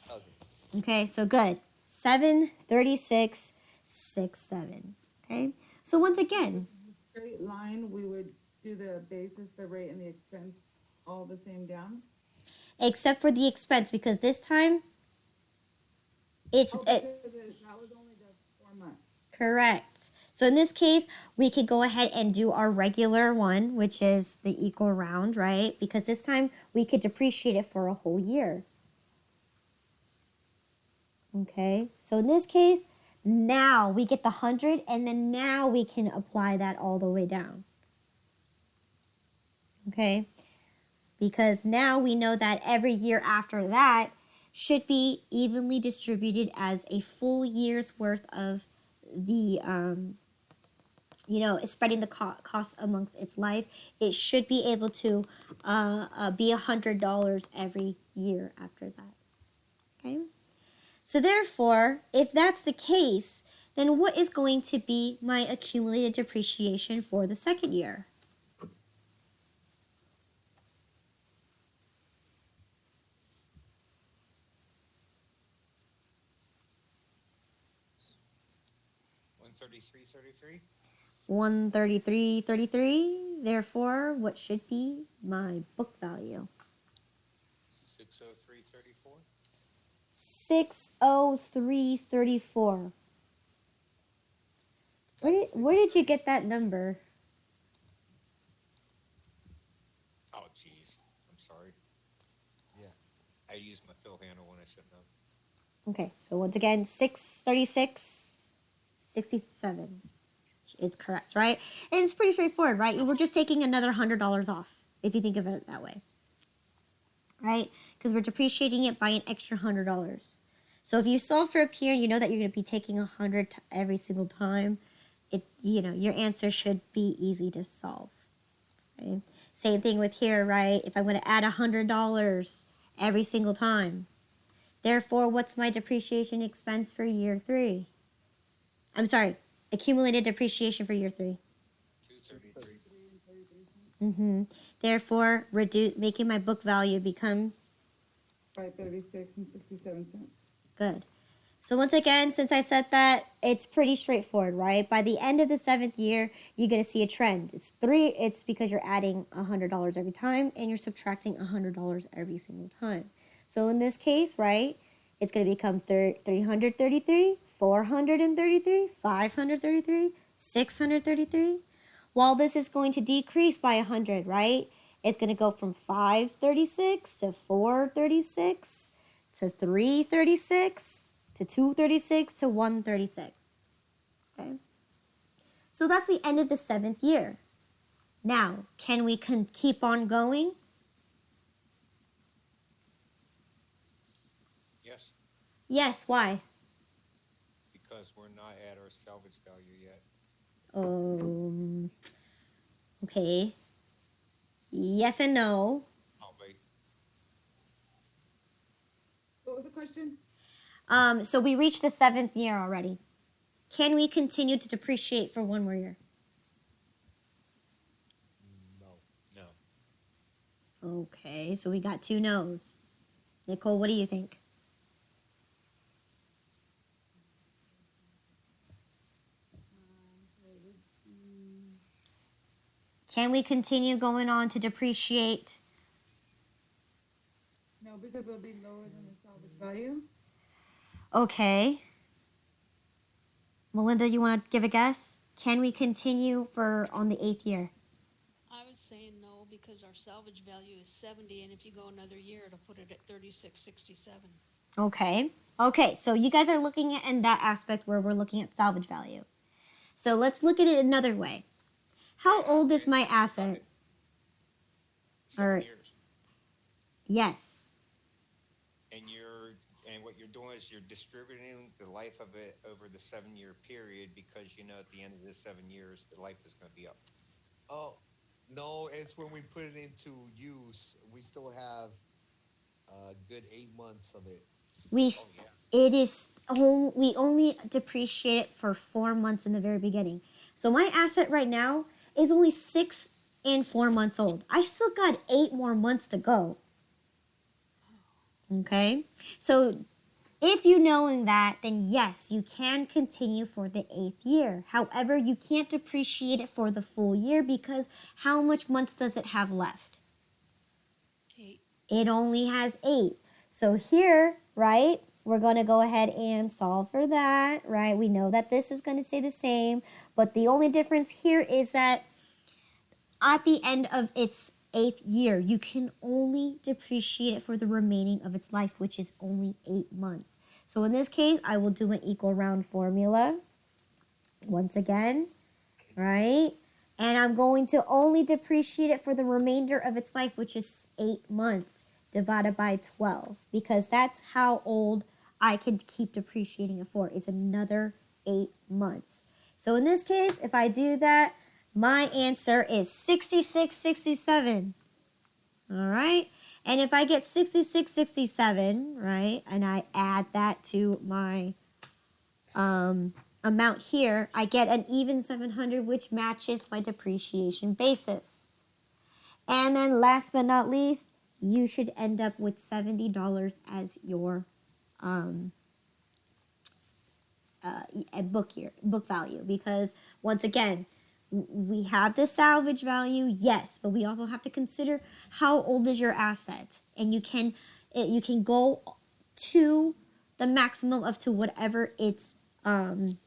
Okay. Okay, so good. 736.67. Okay? So once again, Straight line, we would do the basis, the rate, and the expense all the same down? except for the expense because this time it's Oh, because that was only the 4 months. correct. So in this case, we could go ahead and do our regular one, which is the equal round, right? Because this time we could depreciate it for a whole year. Okay, so in this case, now we get the 100 and then now we can apply that all the way down. Okay, because now we know that every year after that should be evenly distributed as a full year's worth of the spreading the cost amongst its life. It should be able to be $100 every year after that. Okay, so therefore, if that's the case, then what is going to be my accumulated depreciation for the second year? $133.33. 133.33. Therefore, what should be my book value? 603.34. 603.34. Got Where did you get that 636. number? Oh, geez. I'm sorry. Yeah. I used my fill handle when I shouldn't have. Okay, so once again, 636.67 is correct, right? And it's pretty straightforward, right? We're just taking another $100 off, if you think of it that way, right? Because we're depreciating it by an extra $100. So if you solve for a peer, you know that you're going to be taking 100 every single time. Your answer should be easy to solve. Okay? Same thing with here, right? If I'm going to add $100 every single time, therefore, what's my depreciation expense for year 3? I'm sorry, accumulated depreciation for year 3. 233. Therefore, making my book value become 536 and 67 cents. good. So once again, since I said that, it's pretty straightforward, right? By the end of the 7th year, you're going to see a trend. It's because you're adding $100 every time and you're subtracting $100 every single time. So in this case, right, it's going to become 333, 433, 533, 633. While this is going to decrease by 100, right? It's going to go from 536 to 436 to 336 to 236 to 136. Okay? So that's the end of the 7th year. Now, can we keep on going? Yes, Yes, why? because we're not at our salvage value yet. Okay. Yes and no. Oh, wait. What was the question? So we reached the 7th year already. Can we continue to depreciate for one more year? No. No. Okay, so we got 2 no's. Nicole, what do you think? Can we continue going on to depreciate? No, because it'll be lower than the salvage value. Okay. Melinda, you want to give a guess? Can we continue on the 8th year? I was saying no because our salvage value is 70, and if you go another year, it'll put it at 36.67. Okay. Okay, so you guys are looking at in that aspect where we're looking at salvage value. So let's look at it another way. How old is my asset? 7 Alright. years. Yes. And what you're doing is you're distributing the life of it over the 7-year period because you know at the end of the 7 years the life is going to be up. Oh, no, it's when we put it into use, we still have a good 8 months of it. We yeah. we only depreciate it for 4 months in the very beginning. So my asset right now is only 6 and 4 months old. I still got 8 more months to go. Okay? So if you know that, then yes, you can continue for the 8th year. However, you can't depreciate it for the full year because how much months does it have left? 8. It only has 8. So here, right, we're going to go ahead and solve for that, right? We know that this is going to stay the same, but the only difference here is that at the end of its 8th year, you can only depreciate it for the remaining of its life, which is only 8 months. So in this case, I will do an equal round formula once again, right? And I'm going to only depreciate it for the remainder of its life, which is 8 months divided by 12, because that's how old I can keep depreciating it for. It's another 8 months. So in this case, if I do that, my answer is 66.67. All right? And if I get 66.67, right, and I add that to my amount here, I get an even 700, which matches my depreciation basis. And then last but not least, you should end up with $70 as your book value, because once again, we have the salvage value, yes, but we also have to consider how old is your asset, and you can go to the maximum of to whatever its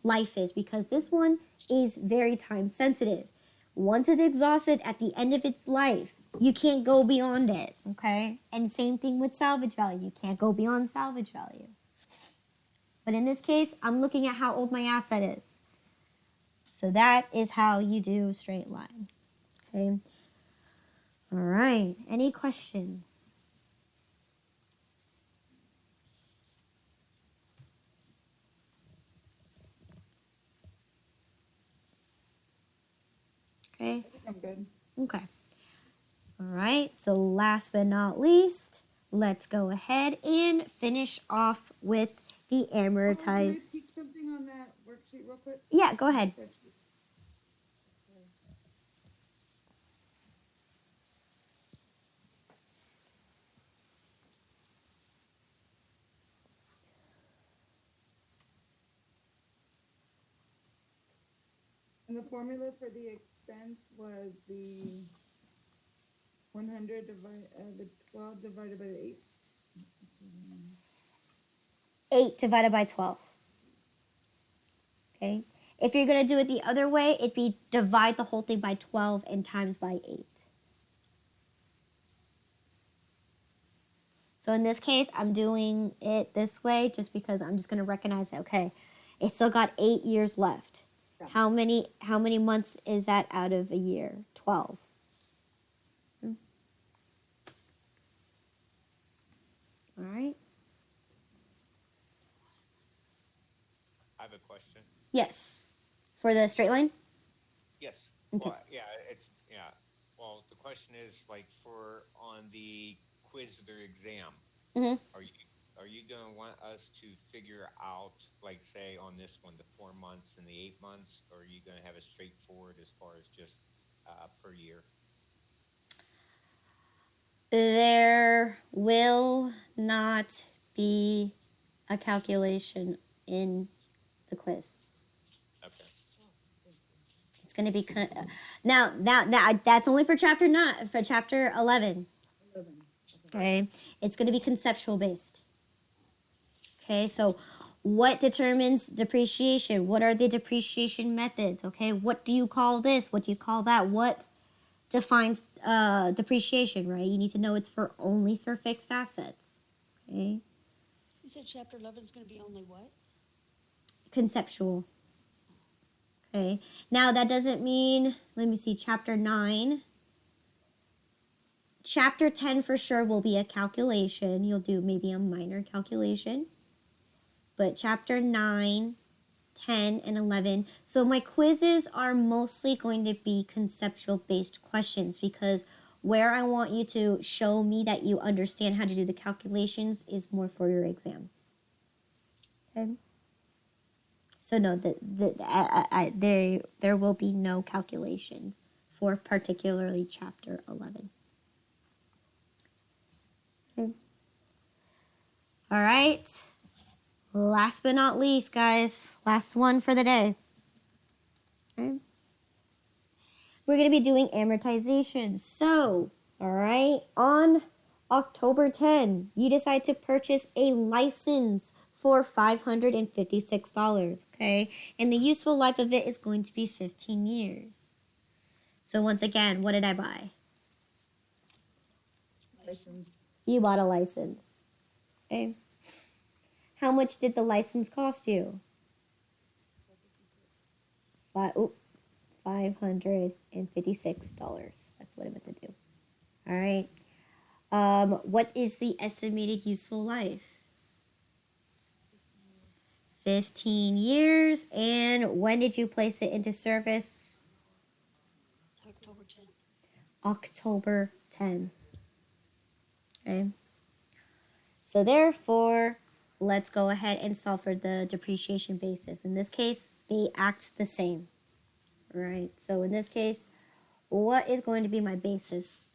life is, because this one is very time sensitive. Once it's exhausted at the end of its life, you can't go beyond it, okay? And same thing with salvage value. You can't go beyond salvage value. But in this case, I'm looking at how old my asset is. So that is how you do straight line, okay? All right, any questions? Okay. I think I'm good. Okay. All right. So last but not least, let's go ahead and finish off with the Can amortized. I peek something on that worksheet real quick? Yeah, go ahead. Spreadsheet. And the formula for the expense was the 100 the 12 divided by the 8. 8 divided by 12. Okay. If you're going to do it the other way, it'd be divide the whole thing by 12 and times by 8. So in this case, I'm doing it this way just because I'm just going to recognize that, okay, it still got 8 years left. Yeah. How many months is that out of a year? 12. All right. I have a question. Yes. For the straight line? Yes. Okay. Well, yeah, yeah. Well, the question is like for on the quiz or exam, Mhm. are you going to want us to figure out, like, say, on this one, the 4 months and the 8 months, or are you going to have it straightforward as far as just per year? There will not be a calculation in the quiz. Okay. It's going to be now that's only for chapter 9, for chapter 11. 11. Okay, it's going to be conceptual based. Okay, so what determines depreciation? What are the depreciation methods? Okay, what do you call this? What do you call that? What defines depreciation? Right, you need to know it's for only for fixed assets. Okay, You said chapter 11 is going to be only what? conceptual. Okay, now that doesn't mean, let me see, chapter 9. Chapter 10 for sure will be a calculation. You'll do maybe a minor calculation. But chapter 9, 10, and 11. So my quizzes are mostly going to be conceptual based questions, because where I want you to show me that you understand how to do the calculations is more for your exam. Okay? So no, there will be no calculations for particularly chapter 11. Okay. All right. Last but not least, guys, last one for the day. Okay. We're going to be doing amortization. So, all right, on October 10, you decide to purchase a license for $556, okay? And the useful life of it is going to be 15 years. So once again, what did I buy? License. You bought a license. Okay. How much did the license cost you? $556. That's what I meant to do. All right. What is the estimated useful life? 15 years. And when did you place it into service? October 10th. October 10. Okay. So therefore, let's go ahead and solve for the depreciation basis. In this case, they act the same. All right. So in this case, what is going to be my basis?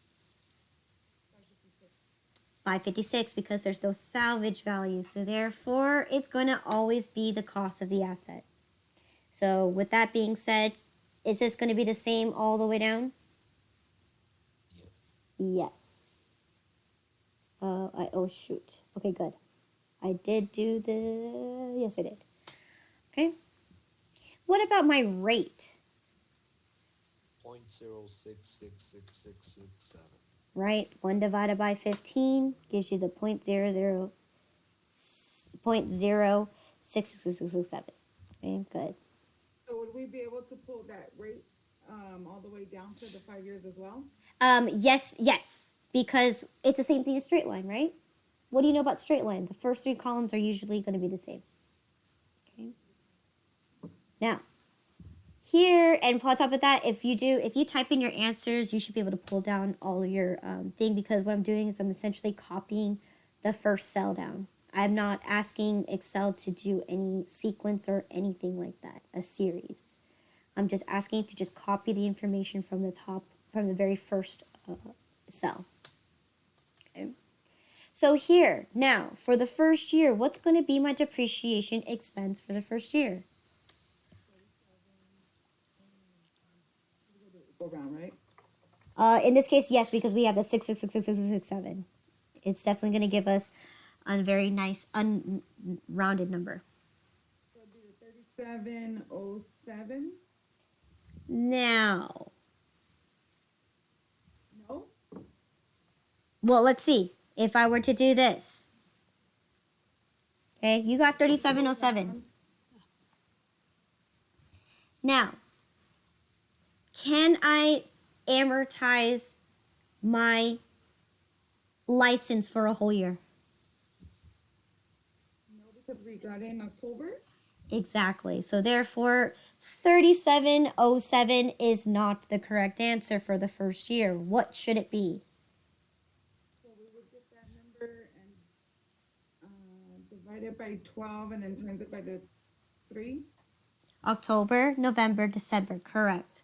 556, because there's no salvage value. So therefore, it's going to always be the cost of the asset. So with that being said, Is this going to be the same all the way down? Yes. Yes. Oh shoot. Okay, good. I did do the, yes I did. Okay. What about my rate? 0.066667. Right? 1 divided by 15 gives you the 0.0667. Okay, good. So would we be able to pull that rate, all the way down for the 5 years as well? Yes, because it's the same thing as straight line, right? What do you know about straight line? The first 3 columns are usually going to be the same. Okay. Now, here and on top of that, if you type in your answers, you should be able to pull down all of your thing, because what I'm doing is I'm essentially copying the first cell down. I'm not asking Excel to do any sequence or anything like that, a series. I'm just asking to just copy the information from the top, from the very first cell. Okay. So here, now, for the first year, what's going to be my depreciation expense for the first year? Go around, right? In this case, yes, because we have the 6666667. It's definitely going to give us a very nice unrounded number. So it'd be the 3707? Now, No? well, let's see. If I were to do this, okay, you got 3707. Now, can I amortize my license for a whole year? No, because we got in October? Exactly. So therefore, 3707 is not the correct answer for the first year. What should it be? So we would get that number and divide it by 12 and then times it by the 3? October, November, December. Correct.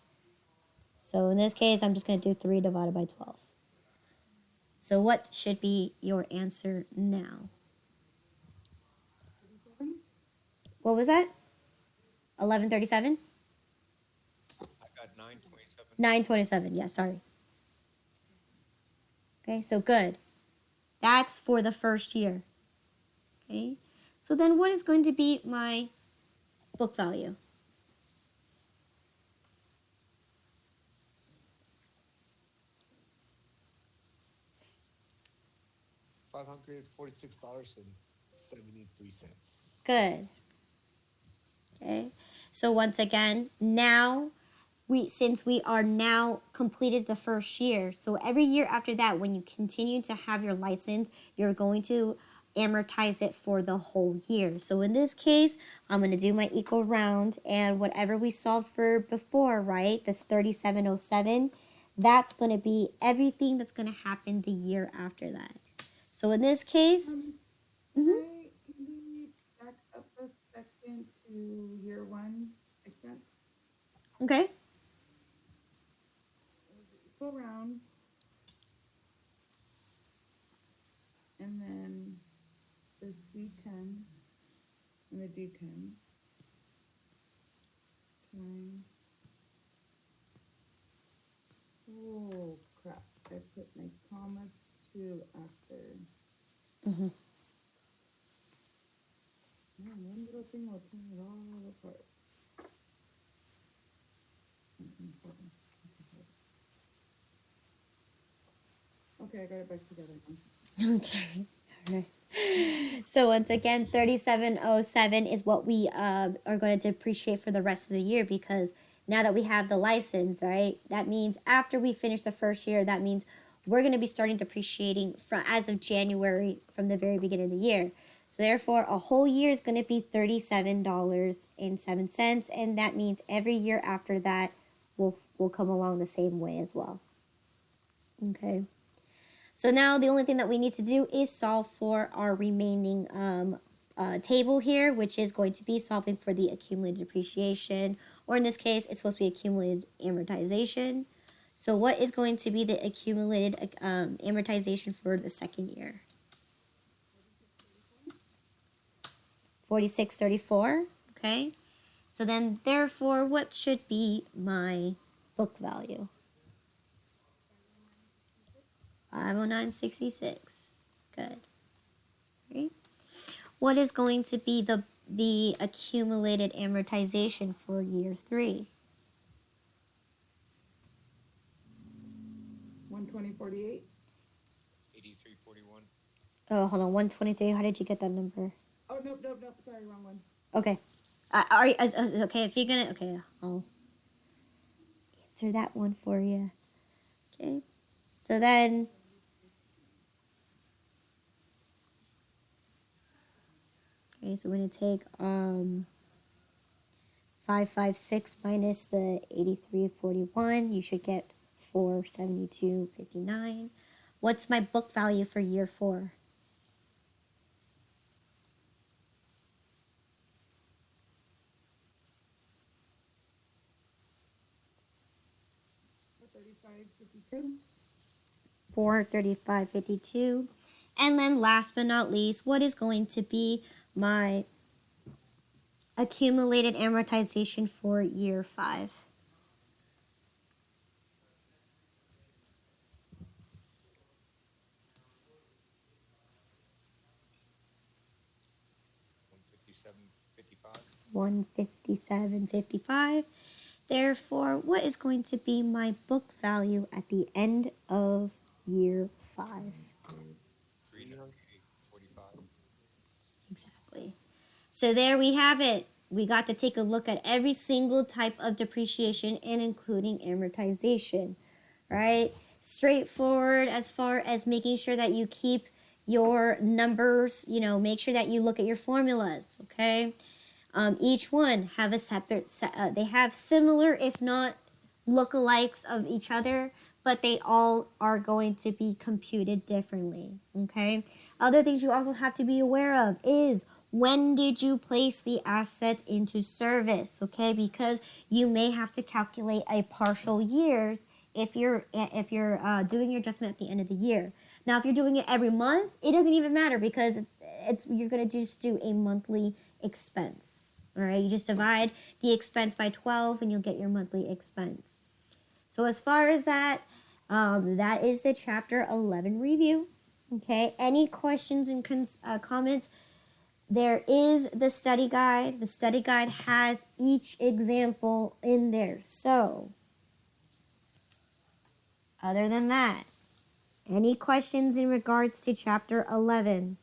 So in this case, I'm just going to do 3 divided by 12. So what should be your answer now? What was that? 1137? I got 927. 927. Yeah, sorry. Okay, so good. That's for the first year. Okay, so then what is going to be my book value? $546.73. Good. Okay, so once again, now since we are now completed the first year, so every year after that, when you continue to have your license, you're going to amortize it for the whole year. So in this case, I'm going to do my equal round, and whatever we solved for before, right, this 3707, that's going to be everything that's going to happen the year after that. So in this case, Can we back up a second to year 1 expense? okay, Go around. And then the C10 and the D10 times. Oh crap! I put my comma 2 after. Mhm. Man, one little thing will turn it all apart. Okay, I got it back together now. Okay. All right. So once again, 3707 is what we are going to depreciate for the rest of the year, because now that we have the license, right? That means after we finish the first year, that means we're going to be starting depreciating from as of January, from the very beginning of the year. So therefore, a whole year is going to be $37.07, and that means every year after that will come along the same way as well. Okay. So now the only thing that we need to do is solve for our remaining table here, which is going to be solving for the accumulated depreciation, or in this case, it's supposed to be accumulated amortization. So what is going to be the accumulated amortization for the second year? 4634, okay? So then, therefore, what should be my book value? 509.66. Good. Right. What is going to be the accumulated amortization for year 3? 120.48. 8341. Oh, hold on. 123. How did you get that number? Oh, nope, nope, nope. Sorry, wrong one. Okay. Okay, if you're gonna, okay, I'll answer that one for you. Okay. So then, okay, so we're gonna take 556 minus the 8341. You should get 472.59. What's my book value for year 4? 35.52. 435.52. And then last but not least, what is going to be my accumulated amortization for year 5? 157.55. 157.55. Therefore, what is going to be my book value at the end of year 5? 398.45. Exactly. So there we have it. We got to take a look at every single type of depreciation and including amortization, right? Straightforward as far as making sure that you keep your numbers, make sure that you look at your formulas, okay? Each one have a separate, they have similar, if not lookalikes of each other, but they all are going to be computed differently, okay? Other things you also have to be aware of is when did you place the assets into service, okay? Because you may have to calculate a partial years if you're doing your adjustment at the end of the year. Now, if you're doing it every month, it doesn't even matter because you're gonna just do a monthly expense. All right, you just divide the expense by 12 and you'll get your monthly expense. So as far as that, that is the Chapter 11 review. Okay, any questions and comments? There is the study guide. The study guide has each example in there. So, other than that, any questions in regards to Chapter 11?